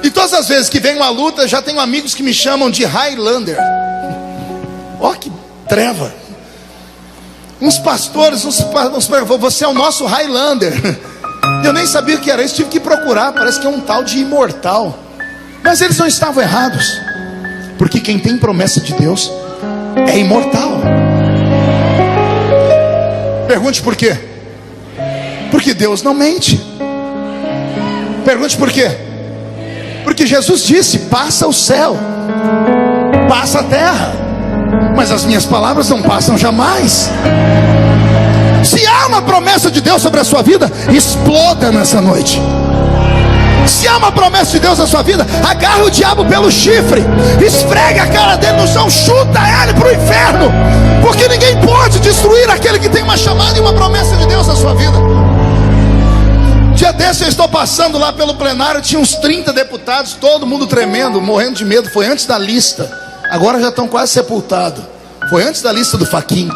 E todas as vezes que vem uma luta, já tenho amigos que me chamam de Highlander. Ó, que treva. Uns pastores, você é o nosso Highlander. Eu nem sabia o que era isso, tive que procurar. Parece que é um tal de imortal. Mas eles não estavam errados, porque quem tem promessa de Deus é imortal. Pergunte por quê? Porque Deus não mente. Pergunte por quê? Porque Jesus disse: passa o céu, passa a terra, mas as minhas palavras não passam jamais. Se há uma promessa de Deus sobre a sua vida, exploda nessa noite. Se há uma promessa de Deus na sua vida, agarre o diabo pelo chifre, esfregue a cara dele no chão, chuta ele para o inferno, porque ninguém pode destruir aquele que tem uma chamada e uma promessa de Deus na sua vida. Dia desse eu estou passando lá pelo plenário, tinha uns 30 deputados, todo mundo tremendo, morrendo de medo. Foi antes da lista, agora já estão quase sepultados. Foi antes da lista do Faquin.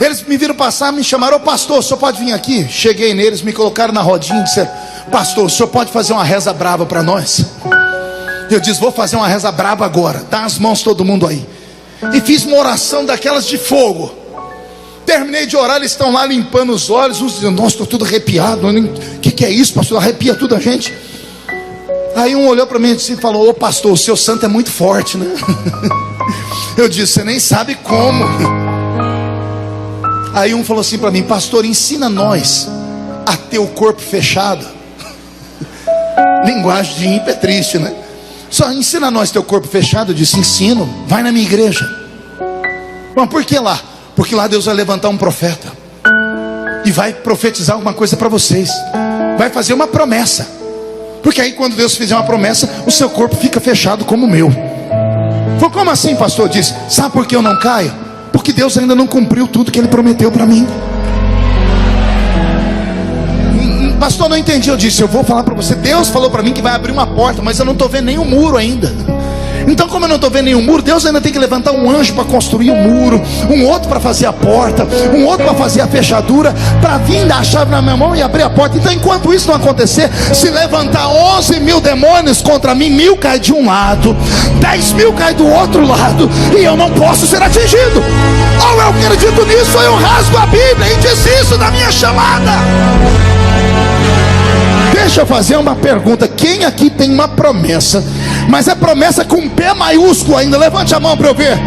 Eles me viram passar, me chamaram: ô pastor, o senhor pode vir aqui? Cheguei neles, me colocaram na rodinha e disseram: pastor, o senhor pode fazer uma reza brava para nós? Eu disse: vou fazer uma reza brava agora. Dá as mãos todo mundo aí. E fiz uma oração daquelas de fogo. Terminei de orar, eles estão lá limpando os olhos. Uns dizendo: nossa, estou tudo arrepiado. O que é isso, pastor? Arrepia tudo a gente. Aí um olhou para mim e falou: ô pastor, o seu santo é muito forte, né? Eu disse: você nem sabe como. Aí um falou assim para mim: pastor, ensina nós a ter o corpo fechado. Linguagem de ímpio é triste, né? Só ensina nós a ter o corpo fechado. Eu disse: ensino, vai na minha igreja. Mas por que lá? Porque lá Deus vai levantar um profeta. e vai profetizar alguma coisa para vocês, vai fazer uma promessa, porque aí quando Deus fizer uma promessa, o seu corpo fica fechado como o meu. Foi como assim, pastor? Disse, sabe por que eu não caio? Porque Deus ainda não cumpriu tudo que Ele prometeu para mim. Pastor, não entendi. Eu disse, eu vou falar para você, Deus falou para mim que vai abrir uma porta, mas eu não estou vendo nenhum muro ainda. Então, como eu não estou vendo nenhum muro, Deus ainda tem que levantar um anjo para construir um muro, um outro para fazer a porta, um outro para fazer a fechadura, para vir dar a chave na minha mão e abrir a porta. Então, enquanto isso não acontecer, se levantar 11 mil demônios contra mim, 1000 cai de um lado, 10.000 cai do outro lado, e eu não posso ser atingido. Ou eu acredito nisso, ou eu rasgo a Bíblia e desisto da minha chamada. Deixa eu fazer uma pergunta. Quem aqui tem uma promessa, mas é promessa com P maiúsculo ainda? Levante a mão para eu ver.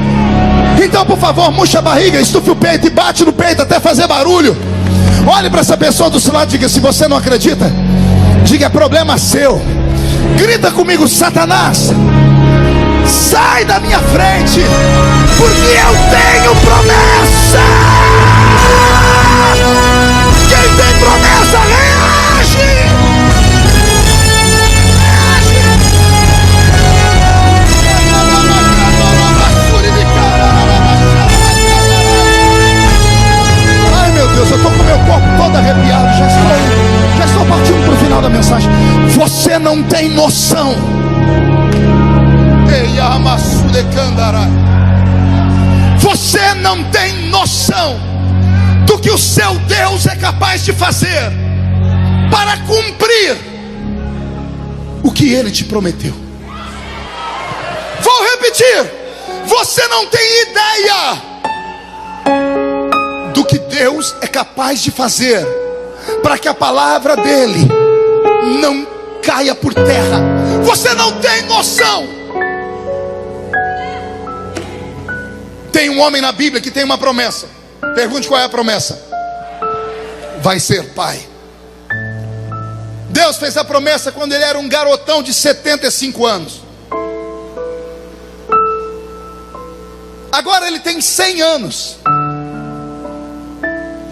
Então, por favor, murcha a barriga, estufe o peito e bate no peito até fazer barulho. Olhe para essa pessoa do seu lado e diga, se você não acredita, diga, é problema seu. Grita comigo, Satanás, sai da minha frente, porque eu tenho promessa. Quem tem promessa, reage. Deus, eu estou com o meu corpo todo arrepiado, já estou partindo para o final da mensagem. Você não tem noção. Você não tem noção do que o seu Deus é capaz de fazer para cumprir o que Ele te prometeu. Vou repetir. Você não tem ideia do que Deus é capaz de fazer para que a palavra dele não caia por terra. Você não tem noção. Tem um homem na Bíblia que tem uma promessa. Pergunte qual é a promessa. Vai ser pai. Deus fez a promessa quando ele era um garotão de 75 anos. Agora ele tem 100 anos.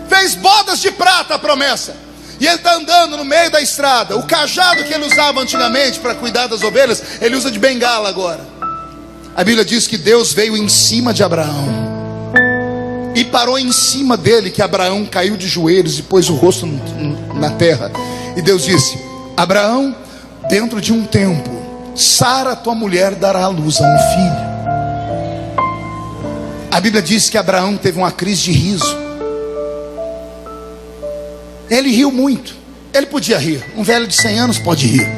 Fez bodas de prata a promessa. E ele está andando no meio da estrada. O cajado que ele usava antigamente para cuidar das ovelhas, ele usa de bengala agora. A Bíblia diz que Deus veio em cima de Abraão e parou em cima dele, que Abraão caiu de joelhos e pôs o rosto na terra. E Deus disse, Abraão, dentro de um tempo, Sara, tua mulher, dará à luz a um filho. A Bíblia diz que Abraão teve uma crise de riso. Ele riu muito. Ele podia rir. Um velho de 100 anos pode rir.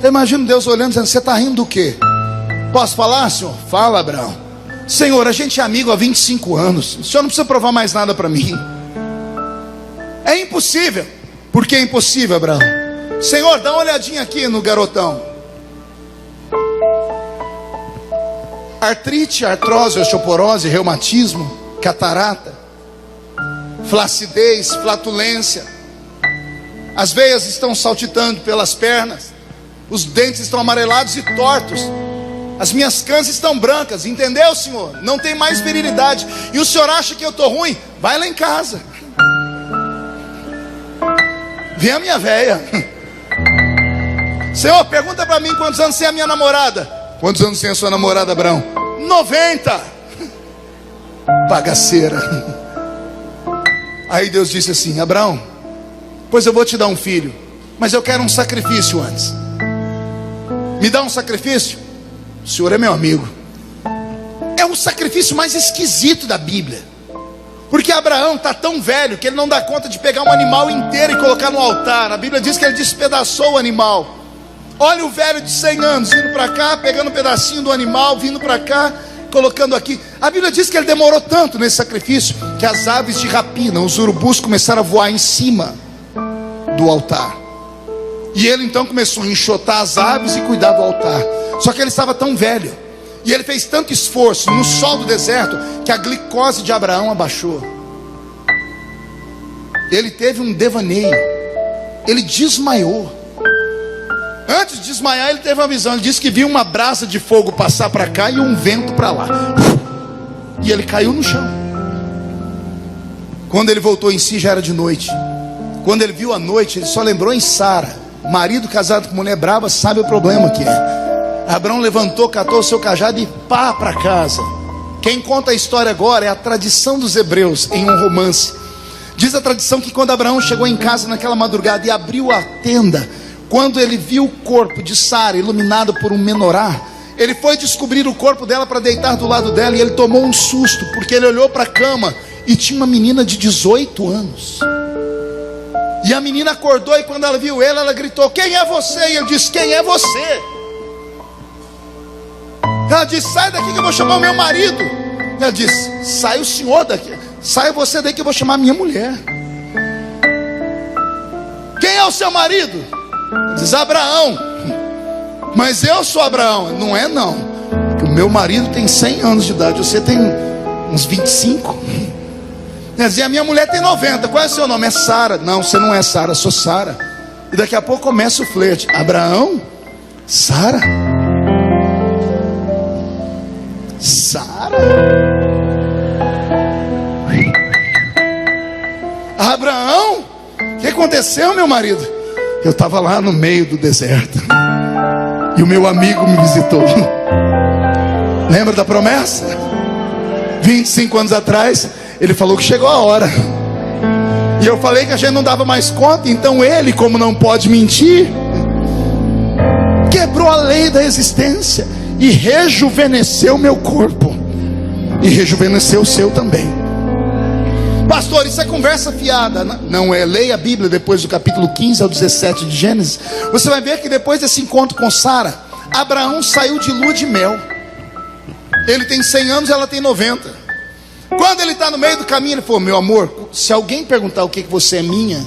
Eu imagino Deus olhando e dizendo, você está rindo do quê? Posso falar, Senhor? Fala, Abraão. Senhor, a gente é amigo há 25 anos. O Senhor não precisa provar mais nada para mim. É impossível. Por que é impossível, Abraão? Senhor, dá uma olhadinha aqui no garotão. Artrite, artrose, osteoporose, reumatismo, catarata, flacidez, flatulência. As veias estão saltitando pelas pernas. Os dentes estão amarelados e tortos. As minhas cãs estão brancas. Entendeu, Senhor? Não tem mais virilidade. E o Senhor acha que eu estou ruim? Vai lá em casa. Vem a minha véia. Senhor, pergunta para mim quantos anos tem a minha namorada. Quantos anos tem a sua namorada, Abraão? 90. Bagaceira. Aí Deus disse assim, Abraão, pois eu vou te dar um filho, mas eu quero um sacrifício antes. Me dá um sacrifício? O Senhor é meu amigo. É o sacrifício mais esquisito da Bíblia. Porque Abraão está tão velho que ele não dá conta de pegar um animal inteiro e colocar no altar. A Bíblia diz que ele despedaçou o animal. Olha o velho de 100 anos vindo para cá, pegando um pedacinho do animal, vindo para cá, colocando aqui. A Bíblia diz que ele demorou tanto nesse sacrifício que as aves de rapina, os urubus, começaram a voar em cima do altar. E ele então começou a enxotar as aves e cuidar do altar. Só que ele estava tão velho, e ele fez tanto esforço no sol do deserto, que a glicose de Abraão abaixou. Ele teve um devaneio. Ele desmaiou. Antes de desmaiar, ele teve uma visão. Ele disse que viu uma brasa de fogo passar para cá e um vento para lá. E ele caiu no chão. Quando ele voltou em si, já era de noite. Quando ele viu a noite, ele só lembrou em Sara. Marido casado com mulher brava sabe o problema que é. Abraão levantou, catou o seu cajado e pá para casa. Quem conta a história agora é a tradição dos hebreus em um romance. Diz a tradição que quando Abraão chegou em casa naquela madrugada e abriu a tenda, quando ele viu o corpo de Sara iluminado por um menorá, ele foi descobrir o corpo dela para deitar do lado dela, e ele tomou um susto, porque ele olhou para a cama e tinha uma menina de 18 anos. E a menina acordou, e quando ela viu ele, ela gritou: quem é você? E ele disse: quem é você? Ela disse: sai daqui que eu vou chamar o meu marido. Ela disse: sai o senhor daqui, sai você daí que eu vou chamar a minha mulher. Quem é o seu marido? Diz: Abraão. Mas eu sou Abraão. Não é não, porque o meu marido tem 100 anos de idade, você tem uns 25. Quer dizer, a minha mulher tem 90. Qual é o seu nome? É Sara. Não, você não é Sara, eu sou Sara. E daqui a pouco começa o flerte. Abraão? Sara? Sara? Abraão? O que aconteceu, meu marido? Eu estava lá no meio do deserto e o meu amigo me visitou. Lembra da promessa? 25 anos atrás, ele falou que chegou a hora. E eu falei que a gente não dava mais conta. Então ele, como não pode mentir, quebrou a lei da existência e rejuvenesceu meu corpo, e rejuvenesceu o seu também. Pastor, isso é conversa fiada. Não é, leia a Bíblia depois do capítulo 15 ao 17 de Gênesis. Você vai ver que depois desse encontro com Sara, Abraão saiu de lua de mel. Ele tem 100 anos, ela tem 90. Quando ele está no meio do caminho, ele falou: meu amor, se alguém perguntar o que você é minha,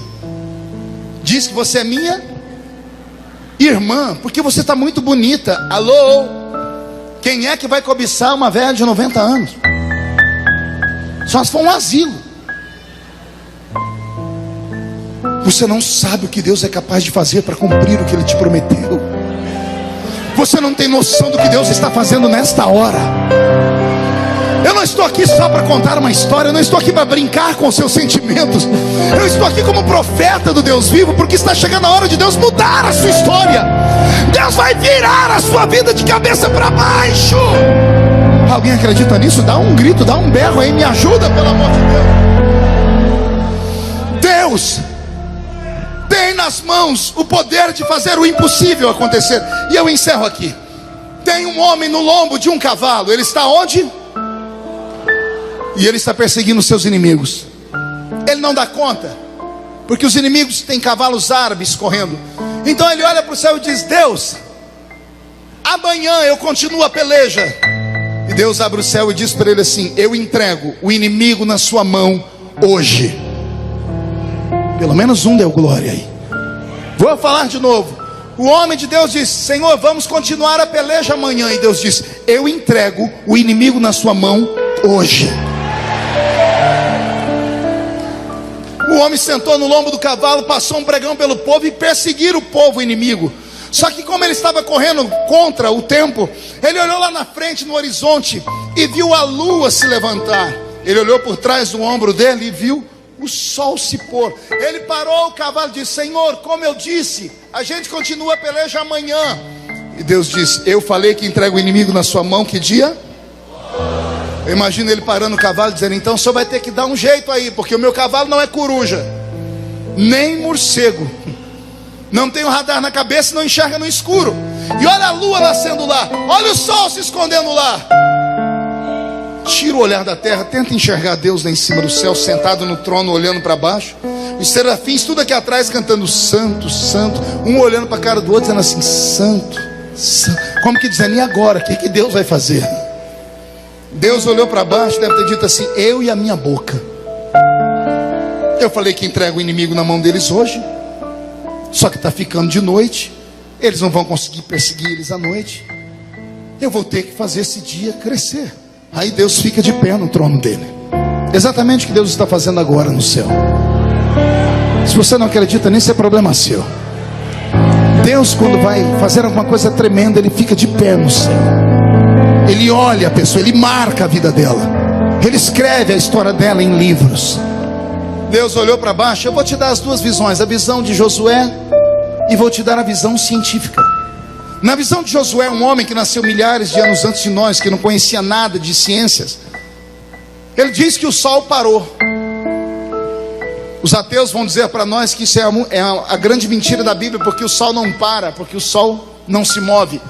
diz que você é minha irmã, porque você está muito bonita. Alô? Quem é que vai cobiçar uma velha de 90 anos? Só se for um asilo. Você não sabe o que Deus é capaz de fazer para cumprir o que Ele te prometeu. Você não tem noção do que Deus está fazendo nesta hora. Eu não estou aqui só para contar uma história. Eu não estou aqui para brincar com os seus sentimentos. Eu estou aqui como profeta do Deus vivo, porque está chegando a hora de Deus mudar a sua história. Deus vai virar a sua vida de cabeça para baixo. Alguém acredita nisso? Dá um grito, dá um berro aí, me ajuda, pelo amor de Deus. Deus tem nas mãos o poder de fazer o impossível acontecer. E eu encerro aqui. Tem um homem no lombo de um cavalo. Ele está onde? E ele está perseguindo seus inimigos. Ele não dá conta, porque os inimigos têm cavalos árabes correndo. Então ele olha para o céu e diz: Deus, amanhã eu continuo a peleja. E Deus abre o céu e diz para ele assim: eu entrego o inimigo na sua mão hoje. Pelo menos um deu glória aí. Vou falar de novo. O homem de Deus disse: Senhor, vamos continuar a peleja amanhã. E Deus disse: eu entrego o inimigo na sua mão hoje. O homem sentou no lombo do cavalo, passou um pregão pelo povo e perseguiu o povo inimigo. Só que como ele estava correndo contra o tempo, ele olhou lá na frente no horizonte e viu a lua se levantar. Ele olhou por trás do ombro dele e viu o sol se pôr. Ele parou o cavalo e disse: Senhor, como eu disse, a gente continua a peleja amanhã. E Deus disse: eu falei que entrego o inimigo na sua mão, que dia? Eu imagino ele parando o cavalo e dizendo: então o senhor vai ter que dar um jeito aí, porque o meu cavalo não é coruja, nem morcego, não tem um radar na cabeça, não enxerga no escuro. E olha a lua nascendo lá, olha o sol se escondendo lá. Tira o olhar da terra, tenta enxergar Deus lá em cima do céu, sentado no trono, olhando para baixo. Os serafins tudo aqui atrás cantando santo, santo, um olhando para a cara do outro dizendo assim: santo, santo. Como que dizendo: e agora, o que Deus vai fazer? Deus olhou para baixo, deve ter dito assim: eu e a minha boca. Eu falei que entrego o inimigo na mão deles hoje, só que está ficando de noite, eles não vão conseguir perseguir eles à noite. Eu vou ter que fazer esse dia crescer. Aí Deus fica de pé no trono dele. Exatamente o que Deus está fazendo agora no céu. Se você não acredita nisso, é problema seu. Deus, quando vai fazer alguma coisa tremenda, Ele fica de pé no céu. Ele olha a pessoa, Ele marca a vida dela, Ele escreve a história dela em livros. Deus olhou para baixo. Eu vou te dar as duas visões, a visão de Josué e vou te dar a visão científica. Na visão de Josué, um homem que nasceu milhares de anos antes de nós, que não conhecia nada de ciências, ele diz que o sol parou. Os ateus vão dizer para nós que isso é a grande mentira da Bíblia, porque o sol não para, porque o sol não se move.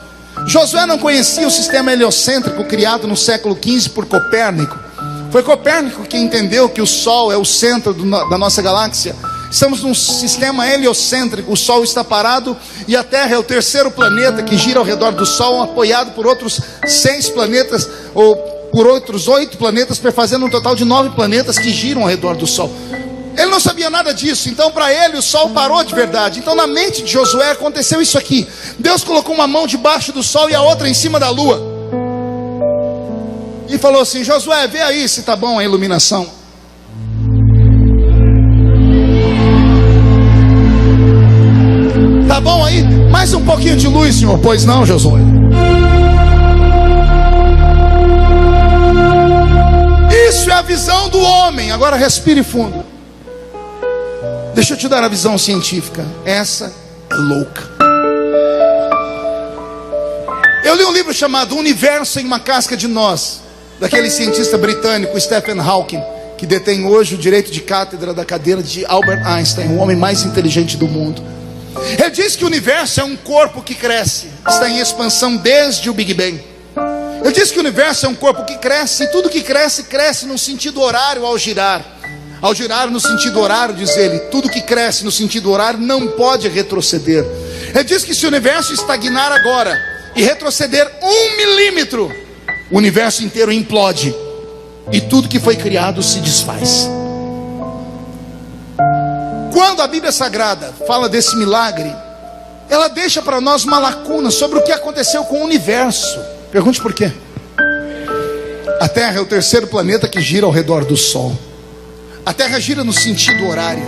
Josué não conhecia o sistema heliocêntrico criado no século XV por Copérnico. Foi Copérnico que entendeu que o sol é o centro da nossa galáxia. Estamos num sistema heliocêntrico, o sol está parado e a Terra é o terceiro planeta que gira ao redor do sol, apoiado por outros 6 planetas, ou por outros 8 planetas, fazendo um total de 9 planetas que giram ao redor do sol. Ele não sabia nada disso, então para ele o sol parou de verdade. Então na mente de Josué aconteceu isso aqui. Deus colocou uma mão debaixo do sol e a outra em cima da lua, e falou assim: Josué, vê aí se está bom a iluminação. Tá bom aí? Mais um pouquinho de luz, senhor. Pois não, Josué. Isso é a visão do homem. Agora respire fundo. Deixa eu te dar a visão científica. Essa é louca. Eu li um livro chamado Universo em uma Casca de Nós, daquele cientista britânico Stephen Hawking, que detém hoje o direito de cátedra da cadeira de Albert Einstein, o homem mais inteligente do mundo. Ele diz que o universo é um corpo que cresce, está em expansão desde o Big Bang. Ele diz que o universo é um corpo que cresce, e tudo que cresce, cresce no sentido horário ao girar. Ao girar no sentido horário, diz ele, tudo que cresce no sentido horário não pode retroceder. Ele diz que se o universo estagnar agora e retroceder 1 milímetro, o universo inteiro implode e tudo que foi criado se desfaz. Quando a Bíblia Sagrada fala desse milagre, ela deixa para nós uma lacuna sobre o que aconteceu com o universo. Pergunte por quê. A Terra é o terceiro planeta que gira ao redor do Sol. A Terra gira no sentido horário,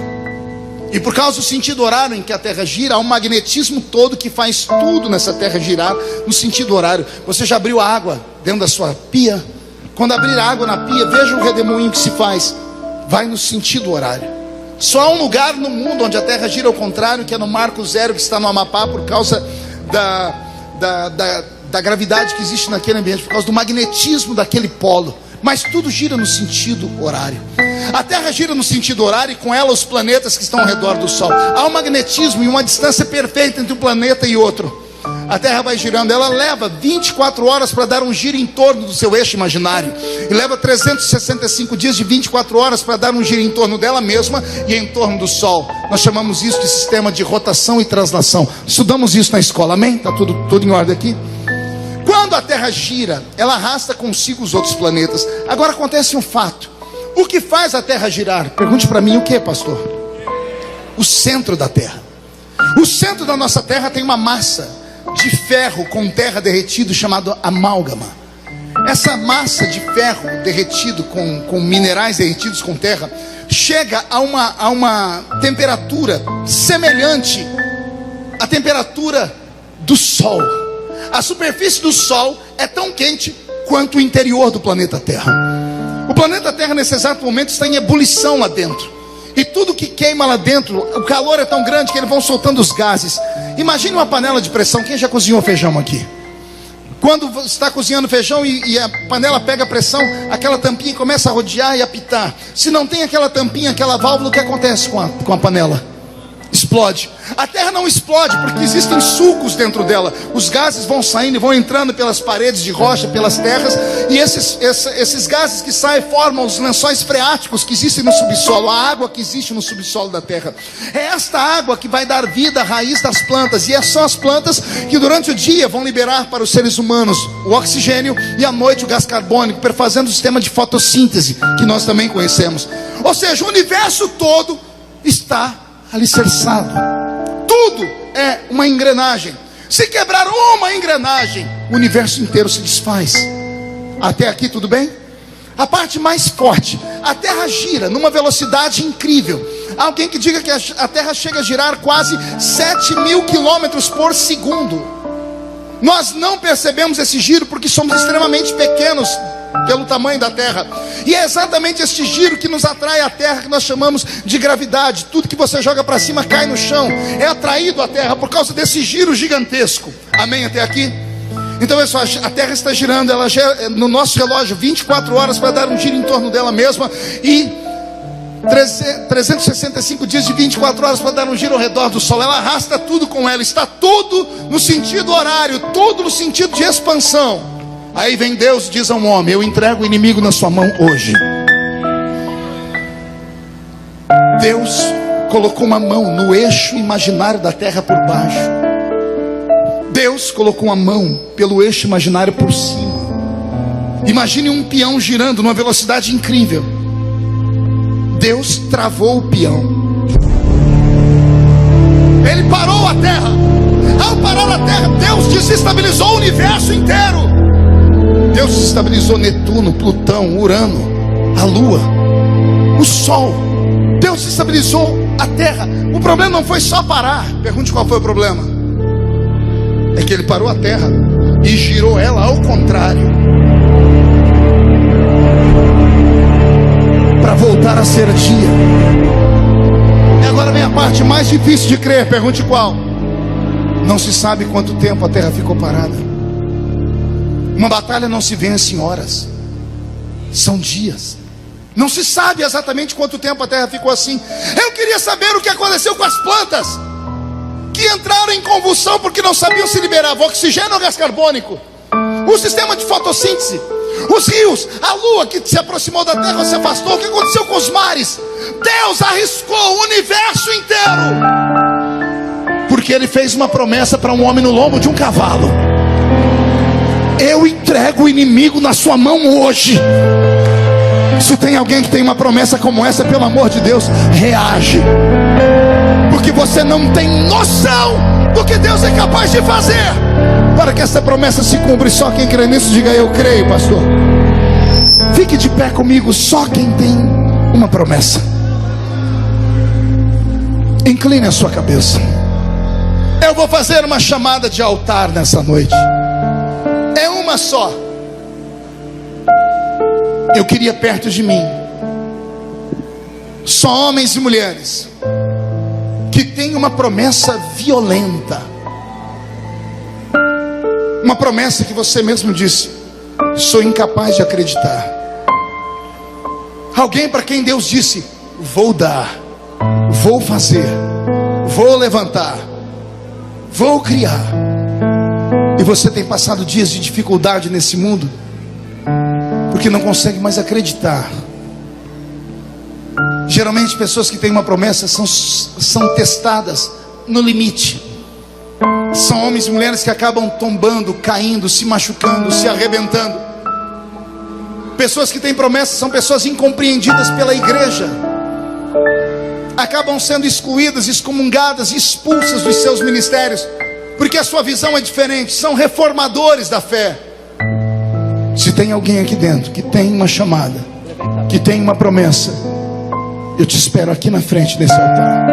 e por causa do sentido horário em que a Terra gira, há um magnetismo todo que faz tudo nessa Terra girar no sentido horário. Você já abriu a água dentro da sua pia? Quando abrir a água na pia, veja o redemoinho que se faz. Vai no sentido horário. Só há um lugar no mundo onde a Terra gira ao contrário, que é no Marco Zero, que está no Amapá, por causa da gravidade que existe naquele ambiente, por causa do magnetismo daquele polo. Mas tudo gira no sentido horário. A Terra gira no sentido horário, e com ela os planetas que estão ao redor do Sol. Há um magnetismo e uma distância perfeita entre um planeta e outro. A Terra vai girando, ela leva 24 horas para dar um giro em torno do seu eixo imaginário, e leva 365 dias de 24 horas para dar um giro em torno dela mesma e em torno do Sol. Nós chamamos isso de sistema de rotação e translação. Estudamos isso na escola, amém? Está tudo em ordem aqui? Quando a Terra gira, ela arrasta consigo os outros planetas. Agora acontece um fato. O que faz a Terra girar? Pergunte para mim, o que, pastor? O centro da Terra. O centro da nossa Terra tem uma massa de ferro com terra derretido chamado amálgama. Essa massa de ferro derretido com minerais derretidos com terra chega a uma temperatura semelhante à temperatura do Sol. A superfície do Sol é tão quente quanto o interior do planeta Terra. O planeta Terra nesse exato momento está em ebulição lá dentro, e tudo que queima lá dentro, o calor é tão grande que eles vão soltando os gases. Imagine uma panela de pressão. Quem já cozinhou feijão aqui? Quando está cozinhando feijão e a panela pega pressão, aquela tampinha começa a rodear e apitar. Se não tem aquela tampinha, aquela válvula, o que acontece com a panela? Explode. A Terra não explode porque existem sulcos dentro dela. Os gases vão saindo e vão entrando pelas paredes de rocha, pelas terras, e esses gases que saem formam os lençóis freáticos que existem no subsolo, a água que existe no subsolo da Terra. É esta água que vai dar vida à raiz das plantas, e são as plantas que durante o dia vão liberar para os seres humanos o oxigênio, e à noite o gás carbônico, perfazendo o sistema de fotossíntese que nós também conhecemos. Ou seja, o universo todo está alicerçado. Tudo é uma engrenagem. Se quebrar uma engrenagem, o universo inteiro se desfaz. Até aqui tudo bem? A parte mais forte: a Terra gira numa velocidade incrível. Há alguém que diga que a Terra chega a girar quase 7.000 quilômetros por segundo. Nós não percebemos esse giro porque somos extremamente pequenos pelo tamanho da terra. E é exatamente este giro que nos atrai à terra, que nós chamamos de gravidade. Tudo que você joga para cima cai no chão, é atraído à terra por causa desse giro gigantesco. Amém até aqui? Então pessoal, a terra está girando, ela gira no nosso relógio 24 horas para dar um giro em torno dela mesma, e 365 dias de 24 horas para dar um giro ao redor do sol. Ela arrasta tudo com ela, está tudo no sentido horário, tudo no sentido de expansão. Aí vem Deus e diz a um homem: eu entrego o inimigo na sua mão hoje. Deus colocou uma mão no eixo imaginário da terra por baixo. Deus colocou uma mão pelo eixo imaginário por cima. Imagine um peão girando numa velocidade incrível. Deus travou o peão. Ele parou a terra. Ao parar a terra, Deus desestabilizou o universo inteiro. Deus desestabilizou Netuno, Plutão, Urano, a Lua, o Sol. Deus desestabilizou a terra. O problema não foi só parar. Pergunte qual foi o problema. É que ele parou a terra e girou ela ao contrário, para voltar a ser dia. E agora vem a parte mais difícil de crer. Pergunte qual. Não se sabe quanto tempo a terra ficou parada. Uma batalha não se vence em horas, são dias. Não se sabe exatamente quanto tempo a terra ficou assim. Eu queria saber o que aconteceu com as plantas que entraram em convulsão porque não sabiam se liberar oxigênio ou gás carbônico. O sistema de fotossíntese, os rios, a lua que se aproximou da terra ou se afastou. O que aconteceu com os mares? Deus arriscou o universo inteiro, porque Ele fez uma promessa para um homem no lombo de um cavalo: eu entrego o inimigo na sua mão hoje. Se tem alguém que tem uma promessa como essa, pelo amor de Deus, reage, porque você não tem noção do que Deus é capaz de fazer para que essa promessa se cumpra. E só quem crê nisso, diga: eu creio, pastor. Fique de pé comigo. Só quem tem uma promessa. Incline a sua cabeça. Eu vou fazer uma chamada de altar nessa noite. É uma só. Eu queria perto de mim só homens e mulheres que têm uma promessa violenta, uma promessa que você mesmo disse: sou incapaz de acreditar. Alguém para quem Deus disse: vou dar, vou fazer, vou levantar, vou criar. E você tem passado dias de dificuldade nesse mundo, porque não consegue mais acreditar. Geralmente pessoas que têm uma promessa são testadas no limite. São homens e mulheres que acabam tombando, caindo, se machucando, se arrebentando. Pessoas que têm promessas são pessoas incompreendidas pela igreja. Acabam sendo excluídas, excomungadas, expulsas dos seus ministérios, porque a sua visão é diferente. São reformadores da fé. Se tem alguém aqui dentro que tem uma chamada, que tem uma promessa, eu te espero aqui na frente desse altar,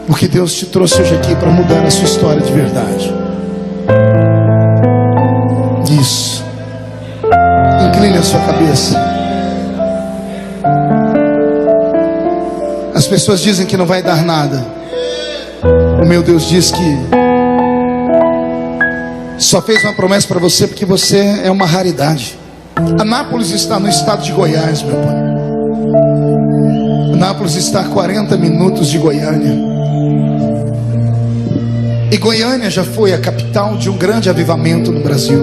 porque Deus te trouxe hoje aqui para mudar a sua história de verdade. Isso. Incline a sua cabeça. As pessoas dizem que não vai dar nada. O meu Deus diz que só fez uma promessa para você porque você é uma raridade. Anápolis está no estado de Goiás, meu pai. Anápolis está a 40 minutos de Goiânia. E Goiânia já foi a capital de um grande avivamento no Brasil.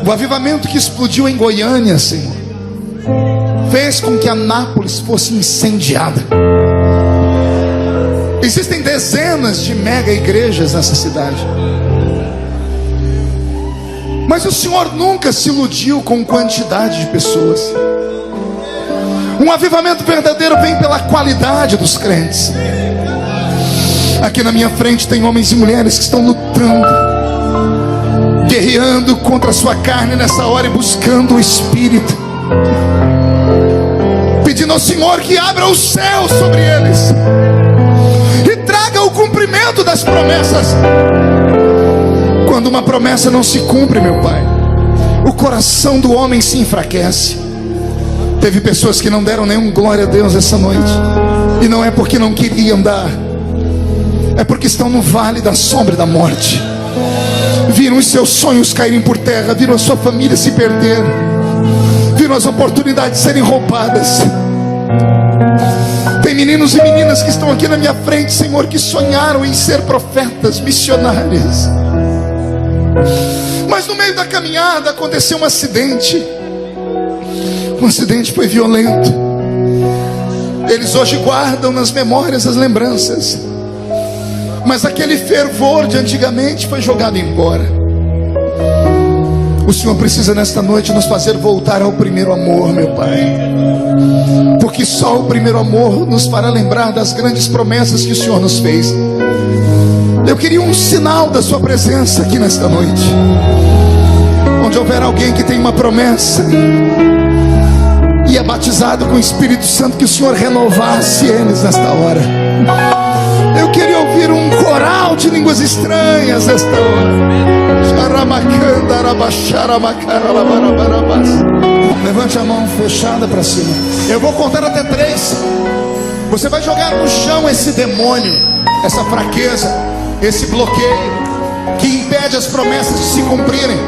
O avivamento que explodiu em Goiânia, Senhor, fez com que Anápolis fosse incendiada. Existem dezenas de mega igrejas nessa cidade, mas o Senhor nunca se iludiu com quantidade de pessoas. Um avivamento verdadeiro vem pela qualidade dos crentes. Aqui na minha frente tem homens e mulheres que estão lutando, guerreando contra a sua carne nessa hora e buscando o Espírito, pedindo ao Senhor que abra o céu sobre eles e traga o cumprimento das promessas. Quando uma promessa não se cumpre, meu Pai, o coração do homem se enfraquece. Teve pessoas que não deram nenhum glória a Deus essa noite, e não é porque não queriam dar, é porque estão no vale da sombra da morte. Viram os seus sonhos caírem por terra, viram a sua família se perder, viram as oportunidades serem roubadas. Tem meninos e meninas que estão aqui na minha frente, Senhor, que sonharam em ser profetas, missionários, mas no meio da caminhada aconteceu um acidente. O acidente foi violento. Eles hoje guardam nas memórias as lembranças, mas aquele fervor de antigamente foi jogado embora. O Senhor precisa nesta noite nos fazer voltar ao primeiro amor, meu Pai, porque só o primeiro amor nos fará lembrar das grandes promessas que o Senhor nos fez. Eu queria um sinal da sua presença aqui nesta noite. Onde houver alguém que tem uma promessa e é batizado com o Espírito Santo, que o Senhor renovasse eles nesta hora. Eu queria ouvir um coral de línguas estranhas nesta hora. Levante a mão fechada para cima. Eu vou contar até 3. Você vai jogar no chão esse demônio, essa fraqueza, esse bloqueio que impede as promessas de se cumprirem.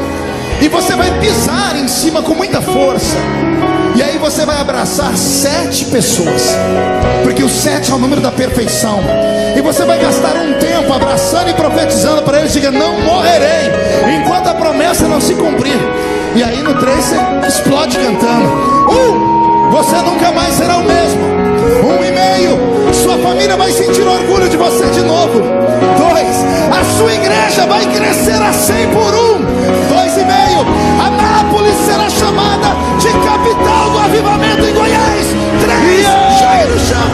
E você vai pisar em cima com muita força. E aí você vai abraçar 7 pessoas, porque o 7 é o número da perfeição. E você vai gastar um tempo abraçando e profetizando para eles. Diga: não morrerei enquanto a promessa não se cumprir. E aí no 3 você explode cantando. Você nunca mais será o mesmo. 1,5. Sua família vai sentir orgulho de você de novo. 2. A sua igreja vai crescer a 100 por 1. 2,5. Anápolis será chamada de capital do avivamento em Goiás. 3. Jogue no chão.